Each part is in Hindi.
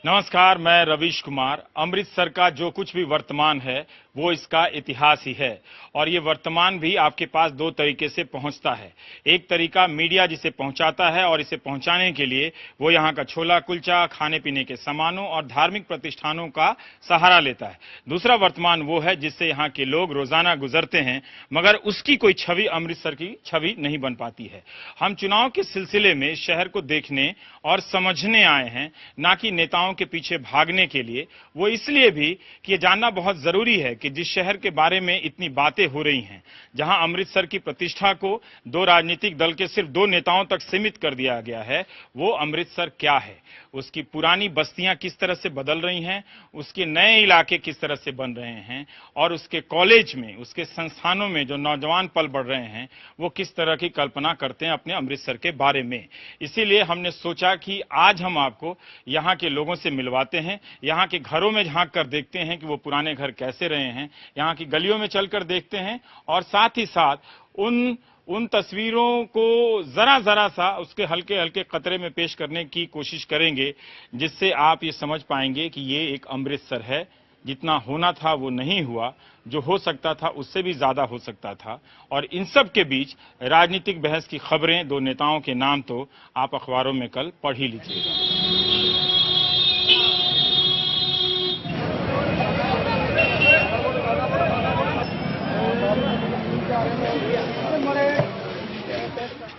नमस्कार, मैं रवीश कुमार। अमृतसर का जो कुछ भी वर्तमान है वो इसका इतिहास ही है और ये वर्तमान भी आपके पास दो तरीके से पहुंचता है। एक तरीका मीडिया जिसे पहुंचाता है और इसे पहुंचाने के लिए वो यहाँ का छोला कुलचा, खाने पीने के सामानों और धार्मिक प्रतिष्ठानों का सहारा लेता है। दूसरा वर्तमान वो है जिससे यहाँ के लोग रोजाना गुजरते हैं, मगर उसकी कोई छवि अमृतसर की छवि नहीं बन पाती है। हम चुनाव के सिलसिले में शहर को देखने और समझने आए हैं, ना कि नेताओं के पीछे भागने के लिए। वो इसलिए भी कि ये जानना बहुत जरूरी है कि जिस शहर के बारे में इतनी बातें हो रही हैं, जहां अमृतसर की प्रतिष्ठा को दो राजनीतिक दल के सिर्फ दो नेताओं तक सीमित कर दिया गया है, वो अमृतसर क्या है, उसकी पुरानी बस्तियां किस तरह से बदल रही हैं, उसके नए इलाके किस तरह से बन रहे हैं और उसके कॉलेज में, उसके संस्थानों में जो नौजवान पल बढ़ रहे हैं वो किस तरह की कल्पना करते हैं अपने अमृतसर के बारे में। इसीलिए हमने सोचा कि आज हम आपको यहाँ के लोगों से मिलवाते हैं, यहाँ के घरों में झांक कर देखते हैं कि वो पुराने घर कैसे रहे हैं, यहाँ की गलियों में चलकर देखते हैं और साथ ही साथ उन तस्वीरों को जरा सा उसके हल्के हल्के कतरे में पेश करने की कोशिश करेंगे, जिससे आप ये समझ पाएंगे कि ये एक अमृतसर है। जितना होना था वो नहीं हुआ, जो हो सकता था उससे भी ज्यादा हो सकता था। और इन सब के बीच राजनीतिक बहस की खबरें, दो नेताओं के नाम तो आप अखबारों में कल पढ़ ही लीजिएगा।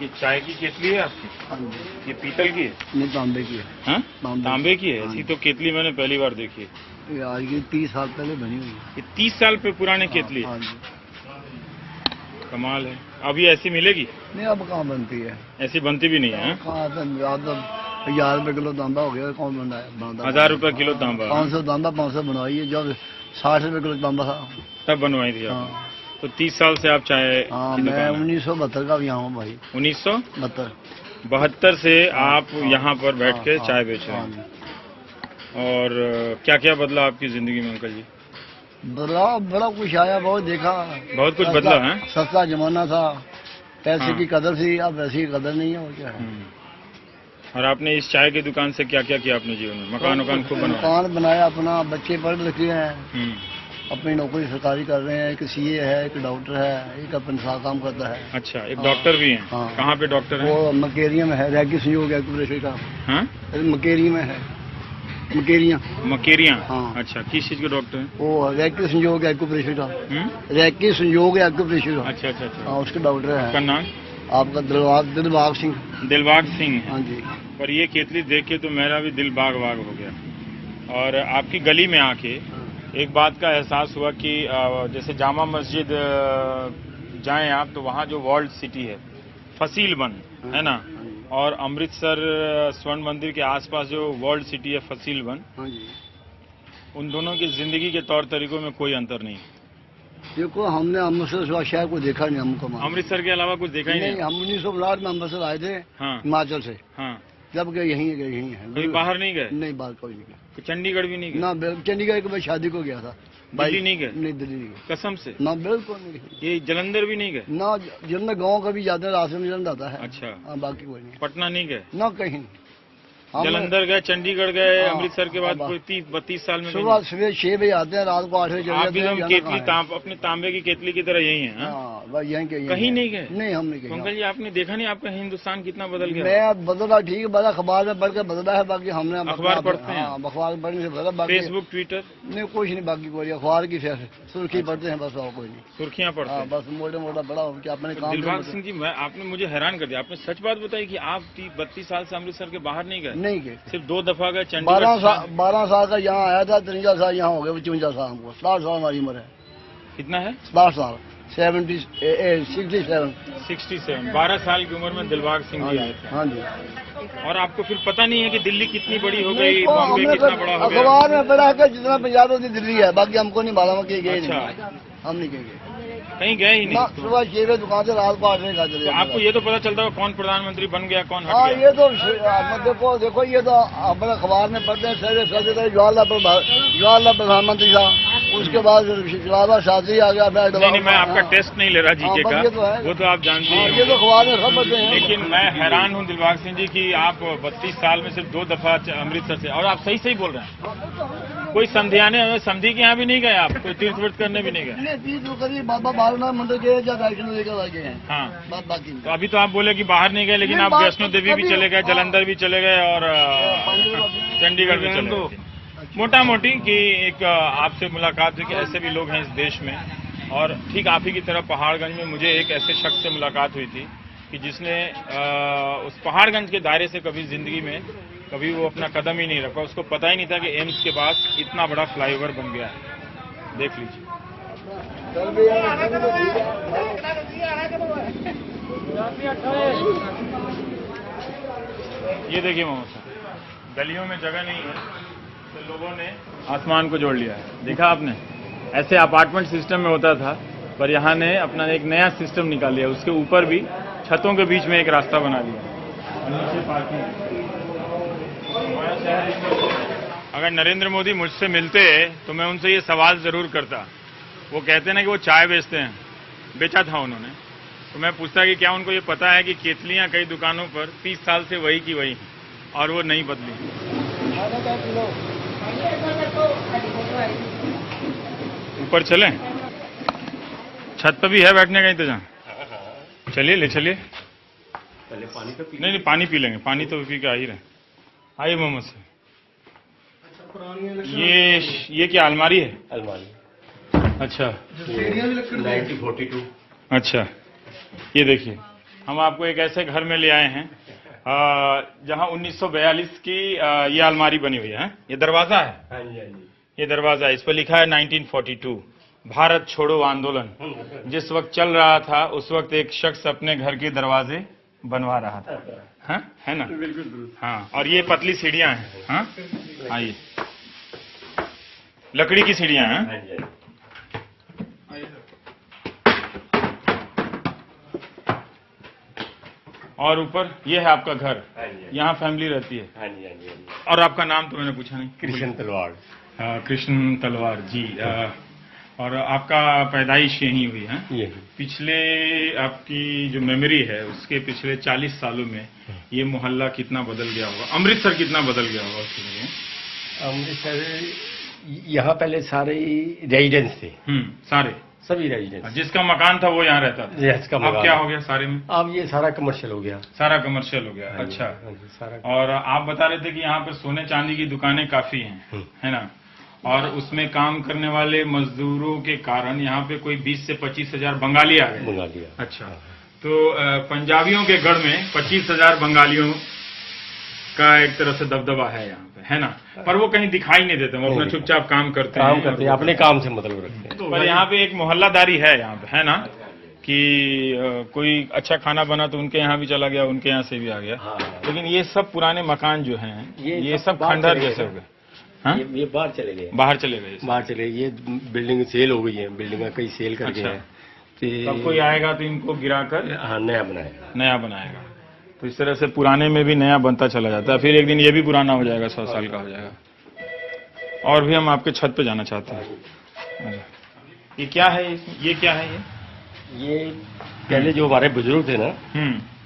ये चाय की केतली है आपकी? ये पीतल की है? नहीं, तांबे की है। हाँ, तांबे की है। ऐसी तो केतली मैंने पहली बार देखी है। यार ये 30 साल पहले बनी हुई है। ये 30 साल पे पुराने केतली? हाँ जी। कमाल है। अभी ऐसी मिलेगी? नहीं, अब कहाँ बनती है, ऐसी बनती भी नहीं है। कहाँ 1000 रुपए किलो तांबा हो गया। कौन बन रहा है? 1000 रुपए किलो तांबा? 500 तांबा 500 बनवाई है। जब 60 रुपए किलो तांबा था तब बनवाई थी आपने? तो 30 साल से आप चाय? हाँ, मैं 1972 का यहाँ हूँ भाई। 1972 से आप यहाँ पर बैठ के चाय बेच रहे हैं। और क्या क्या बदला आपकी जिंदगी में अंकल जी? बड़ा कुछ आया, बहुत देखा, बहुत कुछ बदला है। सस्ता जमाना था, पैसे की कदर थी, अब वैसी कदर नहीं है। वो क्या है। और आपने इस चाय की दुकान से क्या क्या किया अपने जीवन में? मकान खूब बनाया? मकान बनाया अपना, बच्चे पढ़ लिखे हैं, अपनी नौकरी सरकारी कर रहे हैं। एक सीए है, एक डॉक्टर है, एक अपने साथ काम करता है। अच्छा, एक डॉक्टर भी है? हाँ। कहाँ पे डॉक्टर है? वो मकेरिया में है, रैकी संयोग एक्यूप्रेशर का। हाँ? मकेरिया में है। मकेरिया। हाँ। अच्छा, किस चीज के डॉक्टर है? वो रैकी संयोग एक्यूप्रेशर का। रैकी संयोग एक्यूप्रेशर का। अच्छा अच्छा अच्छा। हाँ, उसके डॉक्टर है। उसका नाम? आपका दिलबाग सिंह। दिलबाग सिंह? हाँ जी। और ये केतली देख के तो मेरा भी दिल बाग हो गया। और आपकी गली में आके एक बात का एहसास हुआ कि जैसे जामा मस्जिद जाएं आप तो वहाँ जो वर्ल्ड सिटी है फसीलबंद है ना, और अमृतसर स्वर्ण मंदिर के आसपास जो वर्ल्ड सिटी है फसीलबंद, उन दोनों की जिंदगी के तौर तरीकों में कोई अंतर नहीं। देखो, हमने अमृतसर शहर को देखा नहीं। हमको अमृतसर के अलावा कुछ देखा ही नहीं। हम 1959 में अमृतसर आए थे। हाँ। हिमाचल से। हाँ। जब गए यहीं है। कहीं बाहर नहीं गए? नहीं, बाहर कोई नहीं गया। चंडीगढ़ भी नहीं गए? ना, चंडीगढ़ के मैं शादी को गया था। दिल्ली नहीं गए? नहीं, दिल्ली नहीं गए। कसम से? ना, बिल्कुल नहीं गए। ये जलंधर भी नहीं गए? ना, जलंधर गाँव कभी जाते हैं, रास्ते में जलंधर आता है। अच्छा। बाकी कोई नहीं। पटना नहीं गए? ना, कहीं। जलंधर गए, चंडीगढ़ गए, अमृतसर के बाद कोई 30-32 साल में? सुबह 6 बजे आते हैं, रात को 8 बजे चले जाते हैं। केतली अपने तांबे की केतली की तरह यही है? कहीं नहीं गए? नहीं, हम नहीं गए। अंकल जी, आपने देखा नहीं आपका हिंदुस्तान कितना बदल गया? मैं बदला, ठीक है, बदला, अखबार में पढ़ के बदला है। बाकी हमने अखबार पढ़ते हैं? अखबार पढ़ने से बदला। फेसबुक, ट्विटर नहीं, कुछ नहीं। बाकी कोई अखबार की सुर्खी पढ़ते हैं बस, और कोई नहीं। सुर्खियाँ पढ़ते हैं बस, मोटा बड़ा अपने काम। दिलबाग सिंह जी, आपने मुझे हैरान कर दिया। आपने सच बात बताई कि आप 32 साल से अमृतसर के बाहर नहीं गए? नहीं गए, सिर्फ 2 दफा गए। 12 साल का यहाँ आया था, 53 साल यहाँ हो गए, 54 साल हमको। 60 साल हमारी उम्र है। कितना है? 60 साल। 67। 12 साल की उम्र में दिलबाग सिंह जी आए थे। हाँ जी। और आपको फिर पता नहीं है कि दिल्ली कितनी बड़ी हो गई, बॉम्बे कितना बड़ा हो गया? अखबार में पढ़ा कर जितना पंजाब होती दिल्ली है, बाकी हमको नहीं मालूम कि गए। अच्छा, हम नहीं गए, कहीं गए ही नहीं। सुबह 6 बजे दुकान से रात को 8 बजे चले। तो आपको ये तो पता चलता है कौन प्रधानमंत्री बन गया, कौन हट गया? ये तो देखो, ये तो अपने अखबार में पढ़ते हैं। जवाहरलाल प्रधानमंत्री था, उसके बाद इलाहाबाद शादी आ गया। नहीं, मैं आपका टेस्ट नहीं ले रहा जीके का, ये तो है। वो तो आप जानते ही ये तो हो। अखबार में सब बच्चे हैं। लेकिन मैं हैरान हूँ दिलबाग सिंह जी कि आप 32 साल में सिर्फ 2 दफा अमृतसर से, और आप सही सही बोल रहे हैं। कोई संध्याने समझी के यहाँ भी नहीं गए आप, कोई तीर्थ व्रत करने भी नहीं गए? तीर्थ करिए बाबा बालनाथ मंदिर गए या वैष्णो देवी का गए हैं। हाँ, बाकी तो अभी तो आप बोले कि बाहर नहीं गए, लेकिन आप वैष्णो देवी भी चले गए, जलंधर भी चले गए और चंडीगढ़ भी चले गए। मोटा मोटी कि एक आपसे मुलाकात हुई कि ऐसे भी लोग हैं इस देश में। और ठीक आप ही की तरह पहाड़गंज में मुझे एक ऐसे शख्स से मुलाकात हुई थी कि जिसने उस पहाड़गंज के दायरे से कभी जिंदगी में कभी वो अपना कदम ही नहीं रखा। उसको पता ही नहीं था कि एम्स के पास इतना बड़ा फ्लाईओवर बन गया है। देख लीजिए। ये देखिए मोहम्मद साहब, गलियों में जगह नहीं है तो लोगों ने आसमान को जोड़ लिया है। देखा आपने, ऐसे अपार्टमेंट सिस्टम में होता था, पर यहाँ ने अपना एक नया सिस्टम निकाल लिया। उसके ऊपर भी छतों के बीच में एक रास्ता बना दिया और नीचे पार्किंग। अगर नरेंद्र मोदी मुझसे मिलते तो मैं उनसे ये सवाल जरूर करता। वो कहते हैं ना कि वो चाय बेचते हैं, बेचा था उन्होंने, तो मैं पूछता कि क्या उनको ये पता है कि केतलियां कई दुकानों पर 30 साल से वही की वही हैं और वो नहीं बदली। ऊपर चलें? छत पर भी है बैठने का इंतजाम? चलिए, ले चलिए। पहले पानी तो पी। नहीं, पानी पी लेंगे, पानी तो पी के आ ही रहे। आइए मोहम्मद से। ये क्या अलमारी है? अलमारी। अच्छा, 1942। अच्छा। ये देखिए, हम आपको एक ऐसे घर में ले आए हैं जहां 1942 की ये अलमारी बनी हुई है। ये दरवाजा है। हाँ जी, हाँ जी। ये दरवाजा है, इस पर लिखा है 1942 भारत छोड़ो आंदोलन। जिस वक्त चल रहा था उस वक्त एक शख्स अपने घर के दरवाजे बनवा रहा था। हाँ, है ना? बिल्कुल। हाँ, और ये पतली सीढ़ियां हैं। हाँ, आइए, लकड़ी की सीढ़ियां हैं। हाँ जी, हाँ जी। और ऊपर ये है आपका घर, हाँ जी। यहाँ फैमिली रहती है। हाँ जी, हाँ जी, हाँ जी। और आपका नाम तो मैंने पूछा नहीं। कृष्ण तलवार। कृष्ण तलवार जी। और आपका पैदाइश यहीं हुई है? ये पिछले आपकी जो मेमोरी है उसके पिछले 40 सालों में ये मोहल्ला कितना बदल गया होगा, अमृतसर कितना बदल गया होगा उसके लिए? अमृतसर यहाँ पहले सारे रेजिडेंस थे। सारे सभी रेजिडेंस। जिसका मकान था वो यहाँ रहता था। जिसका अब मकान। क्या हो गया सारे में? अब ये सारा कमर्शियल हो गया। सारा कमर्शियल हो गया। हाँ जी, अच्छा। हाँ जी, सारा। और आप बता रहे थे कि यहाँ पर सोने चांदी की दुकानें काफी हैं, है ना? और उसमें काम करने वाले मजदूरों के कारण यहाँ पे कोई 20 से 25 हजार बंगाली आ गए। बंगाली। अच्छा, तो पंजाबियों के गढ़ में 25,000 बंगालियों का एक तरह से दबदबा है यहाँ पे, है ना? पर वो कहीं दिखाई नहीं देते, वो अपना चुपचाप काम करते हैं, अपने काम से मतलब रखते हैं। पर यहाँ पे एक मोहल्लादारी है यहाँ पे, है ना? कि कोई अच्छा खाना बना तो उनके यहाँ भी चला गया, उनके यहाँ से भी आ गया। हाँ। लेकिन ये सब पुराने मकान जो हैं ये सब बाहर खंडहर चले जैसे गए। हो गए। हाँ? ये बाहर चले गए। बाहर चले गए। बाहर चले, ये बिल्डिंग सेल हो गई है, बिल्डिंग कई सेल कर गए अच्छा। हैं। तो तब कोई आएगा तो इनको गिराकर हाँ, नया बनाएगा। नया बनाएगा। तो इस तरह से पुराने में भी नया बनता चला जाता है, फिर एक दिन ये भी पुराना हो जाएगा, 100 साल का हो जाएगा। और भी हम आपके छत पे जाना चाहते हैं। ये क्या है? ये क्या है? ये पहले जो हमारे बुजुर्ग थे ना,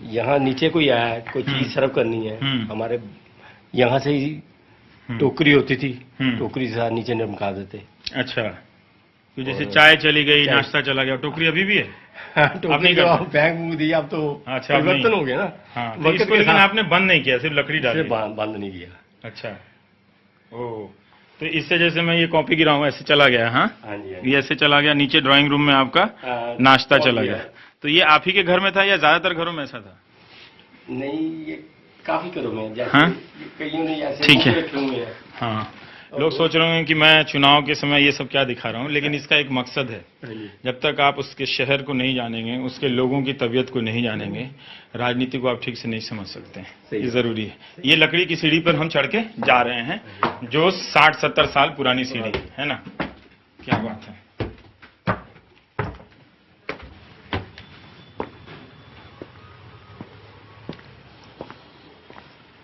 यहाँ नीचे कोई आया, कोई चीज सर्व करनी है, हमारे यहाँ से ही टोकरी होती थी, टोकरी से नीचे निकाल देते। अच्छा, तो जैसे चाय चली गई, नाश्ता चला गया, टोकरी अभी भी है? टोकरी तो बैंक मुंह दी, अब तो अच्छा परिवर्तन हो गया ना। हाँ, तो इसको लेकिन आपने बंद नहीं किया, सिर्फ लकड़ी डाली? बंद नहीं किया। अच्छा, ओ, तो इससे जैसे मैं ये कॉपी गिरा हूँ ऐसे चला गया। हाँ, ये ऐसे चला गया, नीचे ड्राइंग रूम में आपका नाश्ता चला गया। तो ये आप ही के घर में था या ज्यादातर घरों में ऐसा था? नहीं, ये काफी घरों में। हाँ? कईयों ने ऐसे ठीक है। रखे हुए हैं। हाँ, लोग सोच रहे होंगे कि मैं चुनाव के समय ये सब क्या दिखा रहा हूँ, लेकिन इसका एक मकसद है। जब तक आप उसके शहर को नहीं जानेंगे, उसके लोगों की तबीयत को नहीं जानेंगे, राजनीति को आप ठीक से नहीं समझ सकते हैं। ये जरूरी है। ये लकड़ी की सीढ़ी पर हम चढ़ के जा रहे हैं, जो 60-70 साल पुरानी सीढ़ी है ना? क्या बात है।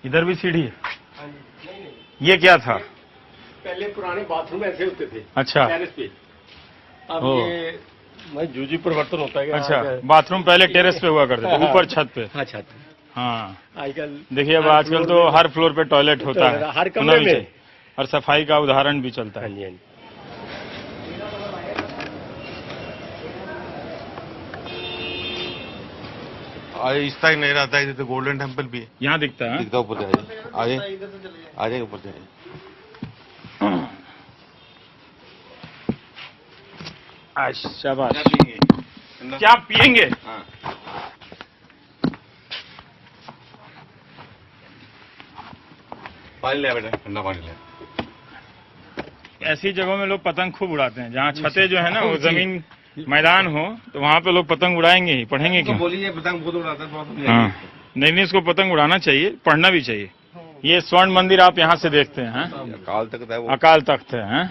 इधर भी सीढ़ी है। ये क्या था? पहले पुराने बाथरूम ऐसे होते थे। अच्छा। टेरेस पे। अब ओ। ये जूजी परिवर्तन होता है। अच्छा, बाथरूम पहले टेरेस पे हुआ करते थे, ऊपर छत पे। हाँ, छत। हाँ, आजकल देखिए अब आजकल तो हर फ्लोर पे टॉयलेट होता है, हर होना कमरे भी में। चाहिए। और सफाई का उदाहरण भी चलता हाँ है। जी, हाँ जी। आगे इस साइड नहीं रहता है, इधर तो गोल्डन टेम्पल भी है। यहाँ दिखता है। दिखता है, ऊपर जाइए, आगे आ जाइए, ऊपर जाइए। शाबाश। क्या पिएंगे? क्या पिएंगे? हाँ। पानी ले बेटा, ठंडा पानी ले। ऐसी जगहों में लोग पतंग खूब उड़ाते हैं, जहाँ छतें जो है ना वो जमीन मैदान हो, तो वहाँ पे लोग पतंग उड़ाएंगे ही, पढ़ेंगे क्यों? बोलिए, पतंग बहुत उड़ाता है, बहुत। हाँ, नहीं, इसको पतंग उड़ाना चाहिए, पढ़ना भी चाहिए। ये स्वर्ण मंदिर आप यहाँ से देखते हैं? अकाल तख्त है वो। अकाल तख्त है, हैं?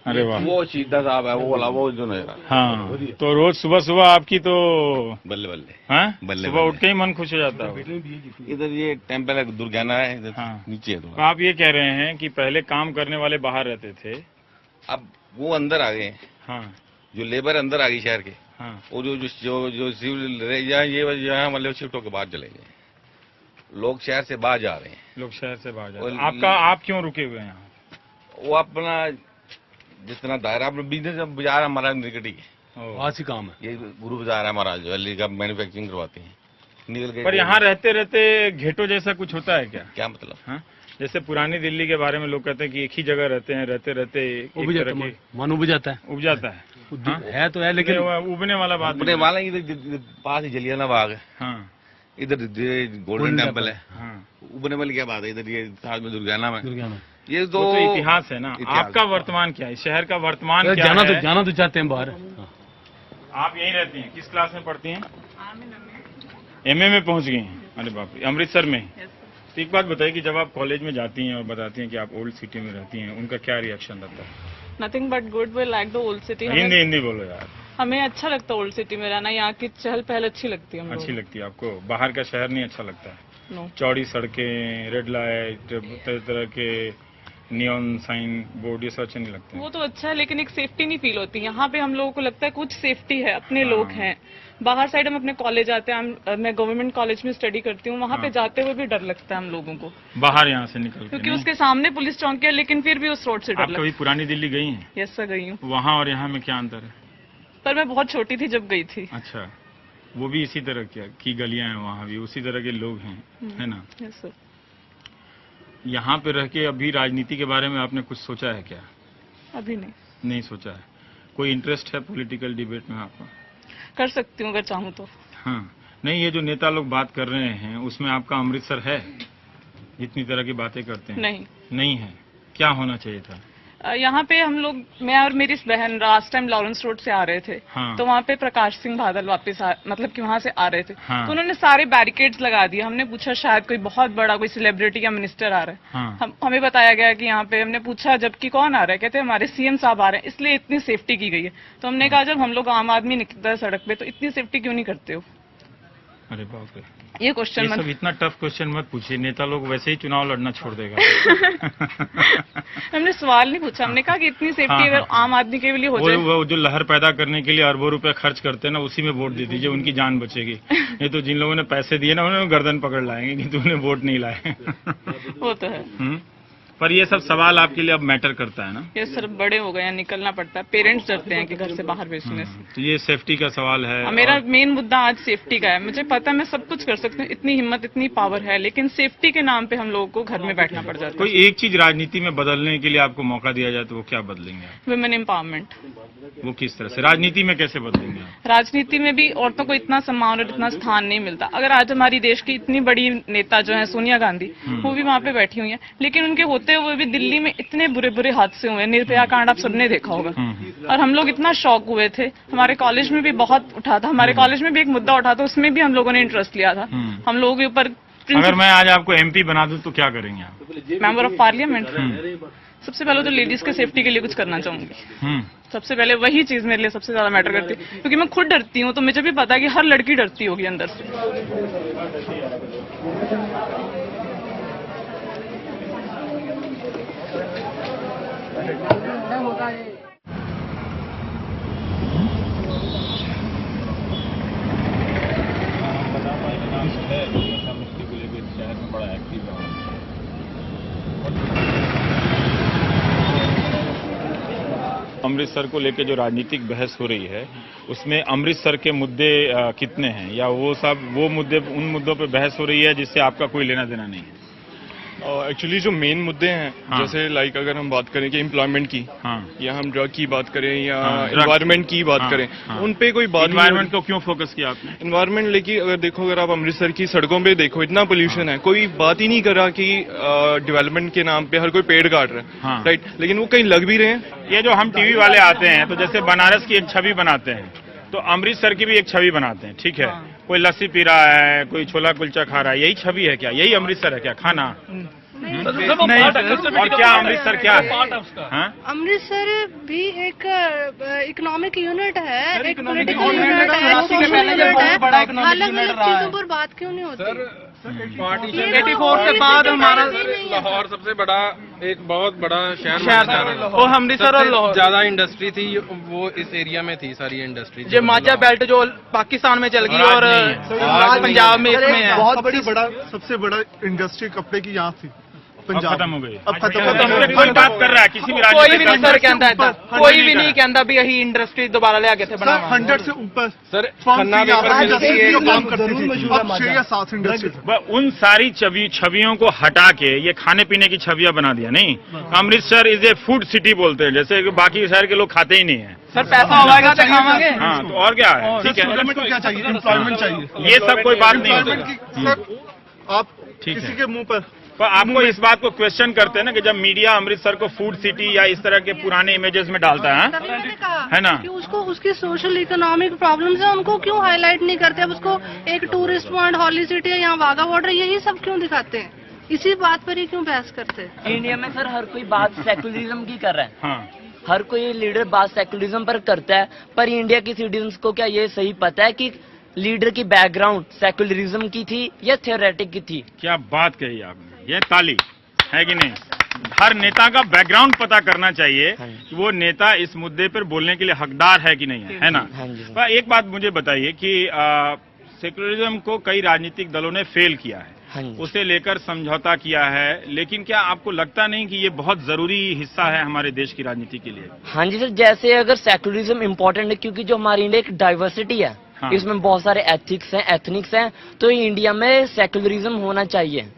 अरे वाह। वो सीधा साहब है, वो वाला, वो जो नहीं। हाँ, तो रोज सुबह सुबह आपकी तो बल्ले बल्ले। हाँ, बल्ले सुबह बल्ले। उठ के ही मन खुश हो जाता है। इधर ये टेम्पल है, दुर्गाना है, इधर हाँ। नीचे है तो थोड़ा। आप ये कह रहे हैं कि पहले काम करने वाले बाहर रहते थे, अब वो अंदर आ गए, हाँ जो लेबर अंदर आ गई शहर के, हाँ, और जो सिविल यहाँ मतलब शिफ्ट होकर बाहर चले गए। लोग शहर से बाहर जा रहे हैं। लोग शहर से बाहर जाते और हैं। आप क्यों रुके हुए हैं यहाँ? वो अपना जितना दायरा, अपना बिजनेस बाजार हमारा निकट ही है। वहाँ से काम है। ये गुरु बाजार है हमारा, जो अली का मैन्युफैक्चरिंग करवाते हैं, निकल के। पर यहाँ रहते रहते घेटो जैसा कुछ होता है क्या? क्या मतलब? हाँ, जैसे पुरानी दिल्ली के बारे में लोग कहते हैं कि एक ही जगह रहते हैं, रहते रहते मन उब जाता है। उब जाता है। हाँ? है तो है, लेकिन उबने वाला बात अपने नहीं। वाला इधर पास ही जलियाना बाग है, हाँ इधर गोल्डन टेम्पल है। हाँ, उबने वाली क्या बात है, इधर ये साथ में दुर्गाना में। ये वो तो तो इतिहास है ना। इतिहास। आपका वर्तमान क्या है? शहर का वर्तमान क्या है? जाना तो चाहते हैं बाहर। आप यहीं रहती हैं? किस क्लास में पढ़ती हैं? एमए में पहुंच गई हैं? अरे बाप रे, अमृतसर में? तो एक बात बताइए कि जब आप कॉलेज में जाती हैं और बताती हैं कि आप ओल्ड सिटी में रहती हैं, उनका क्या रिएक्शन रहता है? Nothing but good, we like the old city. Hindi बोलो यार। हमें अच्छा लगता है ओल्ड सिटी में रहना, यहाँ की चहल पहल अच्छी लगती है। अच्छी लगती है आपको? बाहर का शहर नहीं अच्छा लगता है? नो। चौड़ी सड़कें, रेड लाइट, तरह तरह के नियॉन साइन बोर्ड, ये सब अच्छे नहीं लगते? वो तो अच्छा है, लेकिन एक सेफ्टी नहीं फील होती यहाँ पे। हम लोगों को लगता है कुछ सेफ्टी है, अपने लोग हैं। बाहर साइड हम अपने कॉलेज आते हैं, मैं गवर्नमेंट कॉलेज में स्टडी करती हूँ, वहाँ पे जाते हुए भी डर लगता है हम लोगों को, बाहर यहाँ से निकल के? क्योंकि उसके सामने पुलिस चौकी है, लेकिन फिर भी उस रोड से डर आप लगता कभी पुरानी दिल्ली गई हैं? है। यस सर, गई हूँ, वहाँ और यहाँ में क्या अंतर है? पर मैं बहुत छोटी थी जब गई थी। अच्छा, वो भी इसी तरह की गलियां हैं, वहाँ भी उसी तरह के लोग हैं, है ना? Yes sir. यहाँ पे रह के अभी राजनीति के बारे में आपने कुछ सोचा है क्या? अभी नहीं सोचा है। कोई इंटरेस्ट है पॉलिटिकल डिबेट में आपका? कर सकती हूँ अगर चाहूँ तो। हाँ, नहीं, ये जो नेता लोग बात कर रहे हैं उसमें आपका अमृतसर है? इतनी तरह की बातें करते हैं? नहीं है। क्या होना चाहिए था? यहाँ पे हम लोग, मैं और मेरी बहन लास्ट टाइम लॉरेंस रोड से आ रहे थे। हाँ। तो वहाँ पे प्रकाश सिंह बादल वापस मतलब कि वहाँ से आ रहे थे। हाँ। तो उन्होंने सारे बैरिकेड्स लगा दिए। हमने पूछा शायद कोई बहुत बड़ा कोई सेलिब्रिटी या मिनिस्टर आ रहा है। हाँ। हमें बताया गया कि यहाँ पे, हमने पूछा जबकि कौन आ रहा है, कहते हमारे सीएम साहब आ रहे हैं, इसलिए इतनी सेफ्टी की गई है। तो हमने कहा जब हम लोग आम आदमी निकलता है सड़क पे तो इतनी सेफ्टी क्यों नहीं करते हो? अरे बाप रे, ये क्वेश्चन सब इतना टफ क्वेश्चन मत पूछिए, नेता लोग वैसे ही चुनाव लड़ना छोड़ देगा। हमने सवाल नहीं पूछा, हमने कहा कि इतनी सेफ्टी अगर आम आदमी के लिए हो जाए। वो जो लहर पैदा करने के लिए अरबों रुपए खर्च करते हैं ना, उसी में वोट दे दीजिए, उनकी जान बचेगी। नहीं तो जिन लोगों ने पैसे दिए ना, उन्हें गर्दन पकड़ लाएंगे कि तुमने वोट नहीं लाए। वो तो है। पर ये सब सवाल आपके लिए अब मैटर करता है ना? ये सर बड़े हो गए हैं, निकलना पड़ता है, पेरेंट्स डरते हैं कि घर से बाहर भेजने से। तो ये सेफ्टी का सवाल है। मेरा मेन मुद्दा आज सेफ्टी का है। मुझे पता है मैं सब कुछ कर सकती हूँ, इतनी हिम्मत इतनी पावर है, लेकिन सेफ्टी के नाम पे हम लोगों को घर में बैठना पड़ जाता है। कोई एक चीज राजनीति में बदलने के लिए आपको मौका दिया जाए तो वो क्या बदलेंगे आप? Women empowerment. वो किस तरह से राजनीति में कैसे बदलेंगे आप? राजनीति में भी औरतों को इतना सम्मान और इतना स्थान नहीं मिलता। अगर आज हमारी देश की इतनी बड़ी नेता जो है सोनिया गांधी, वो भी वहाँ पे बैठी हुई है, लेकिन उनके होते हुए भी दिल्ली में इतने बुरे बुरे हादसे हुए। निर्भया कांड आप सबने देखा होगा, और हम लोग इतना शॉक हुए थे। हमारे कॉलेज में भी बहुत उठा था, हमारे कॉलेज में भी एक मुद्दा उठा था, उसमें भी हम लोगों ने इंटरेस्ट लिया था। हम लोगों के ऊपर अगर मैं आज आपको एमपी बना दूं तो क्या करेंगे आप? Member of parliament. सबसे पहले तो लेडीज के सेफ्टी के लिए कुछ करना चाहूंगी। सबसे पहले वही चीज मेरे लिए सबसे ज्यादा मैटर करती है, क्योंकि मैं खुद डरती हूँ, तो मुझे भी पता है कि हर लड़की डरती होगी अंदर से। अमृतसर को लेकर जो राजनीतिक बहस हो रही है उसमें अमृतसर के मुद्दे कितने हैं, या वो मुद्दे उन मुद्दों पे बहस हो रही है जिससे आपका कोई लेना देना नहीं है? एक्चुअली जो मेन मुद्दे हैं, हाँ। जैसे लाइक अगर हम बात करें कि एम्प्लॉयमेंट की, हाँ। या हम ड्रग की बात करें, या हाँ, एनवायरनमेंट की बात हाँ, करें, हाँ। उन पे कोई बात एनवायरमेंट को क्यों फोकस किया आपने? एनवायरमेंट लेकिन अगर देखो, अगर आप अमृतसर की सड़कों पे देखो, इतना पोल्यूशन है, कोई बात ही नहीं कर रहा कि डेवलपमेंट के नाम पे हर कोई पेड़ काट रहा है, हाँ। राइट, लेकिन वो कहीं लग भी रहे हैं। ये जो हम टीवी वाले आते हैं तो जैसे बनारस की एक छवि बनाते हैं तो अमृतसर की भी एक छवि बनाते हैं, ठीक है? कोई लस्सी पी रहा है, कोई छोला कुलचा खा रहा है, यही छवि है क्या? यही अमृतसर है क्या? खाना नहीं। और क्या अमृतसर क्या है? हाँ? अमृतसर भी एक इकोनॉमिक यूनिट है, एक पॉलिटिकल यूनिट है, सोशल यूनिट है। अलग अलग चीजों पर बात क्यों नहीं होती? 84 के बाद हमारा लाहौर सबसे बड़ा एक बहुत बड़ा शहर था, वो अमृतसर और लाहौर ज्यादा इंडस्ट्री थी, वो इस एरिया में थी सारी इंडस्ट्री। जो माचा बेल्ट जो पाकिस्तान में चल गई और पंजाब में इसमें है। सबसे बड़ा इंडस्ट्री कपड़े की यहाँ थी, पंजाब खत्म हो गई। अब खत्म अच्छा, तो कोई बात कर रहा है किसी भी कोई भी नहीं सर कहता है, कोई भी नहीं नहीं कहता भी यही इंडस्ट्री दोबारा ले आके थे बना 100 से ऊपर सर खन्ना पेपर काम करती थी, अब 6 या 7 इंडस्ट्री। उन सारी छवियों को हटा के ये खाने पीने की छवियां बना दिया। नहीं, Amritsar is a food city बोलते हैं, जैसे कि बाकी शहर के लोग खाते ही नहीं है। सर पैसा होगा तो खावांगे। हाँ, तो और क्या है? ठीक है, गवर्नमेंट को क्या चाहिए? एम्प्लॉयमेंट चाहिए। ये सब कोई बात नहीं होती। सर आप ठीक है। किसी के मुंह पर आपको इस बात को क्वेश्चन करते हैं ना कि जब मीडिया अमृतसर को फूड सिटी या इस तरह के पुराने इमेजेस में डालता है, तभी मैंने कहा है ना? कि उसको उसकी सोशल इकोनॉमिक प्रॉब्लम्स है, उनको क्यों हाईलाइट नहीं करते? अब उसको एक टूरिस्ट पॉइंट, हॉली सिटी या वाघा बॉर्डर, यही सब क्यों दिखाते हैं? इसी बात पर ही क्यों बहस करते हैं? इंडिया में सर हर कोई बात सेकुलरिज्म की कर रहा है। हाँ। हर कोई लीडर बात सेकुलरिज्म पर करता है, पर इंडिया के सिटीजन्स को क्या ये सही पता है कि लीडर की बैकग्राउंड सेकुलरिज्म की थी या थ्योरेटिक की थी? क्या बात कही आपने, ये ताली है कि नहीं? हर नेता का बैकग्राउंड पता करना चाहिए कि वो नेता इस मुद्दे पर बोलने के लिए हकदार है कि नहीं है ना? पर एक बात मुझे बताइए कि सेकुलरिज्म को कई राजनीतिक दलों ने फेल किया है, उसे लेकर समझौता किया है, लेकिन क्या आपको लगता नहीं कि ये बहुत जरूरी हिस्सा है हमारे देश की राजनीति के लिए? हाँ जी सर, जैसे अगर सेकुलरिज्म इम्पोर्टेंट है क्योंकि जो हमारी इंडिया एक डाइवर्सिटी है, हाँ। इसमें बहुत सारे एथिक्स हैं, एथनिक्स हैं, तो इंडिया में सेकुलरिज्म होना चाहिए।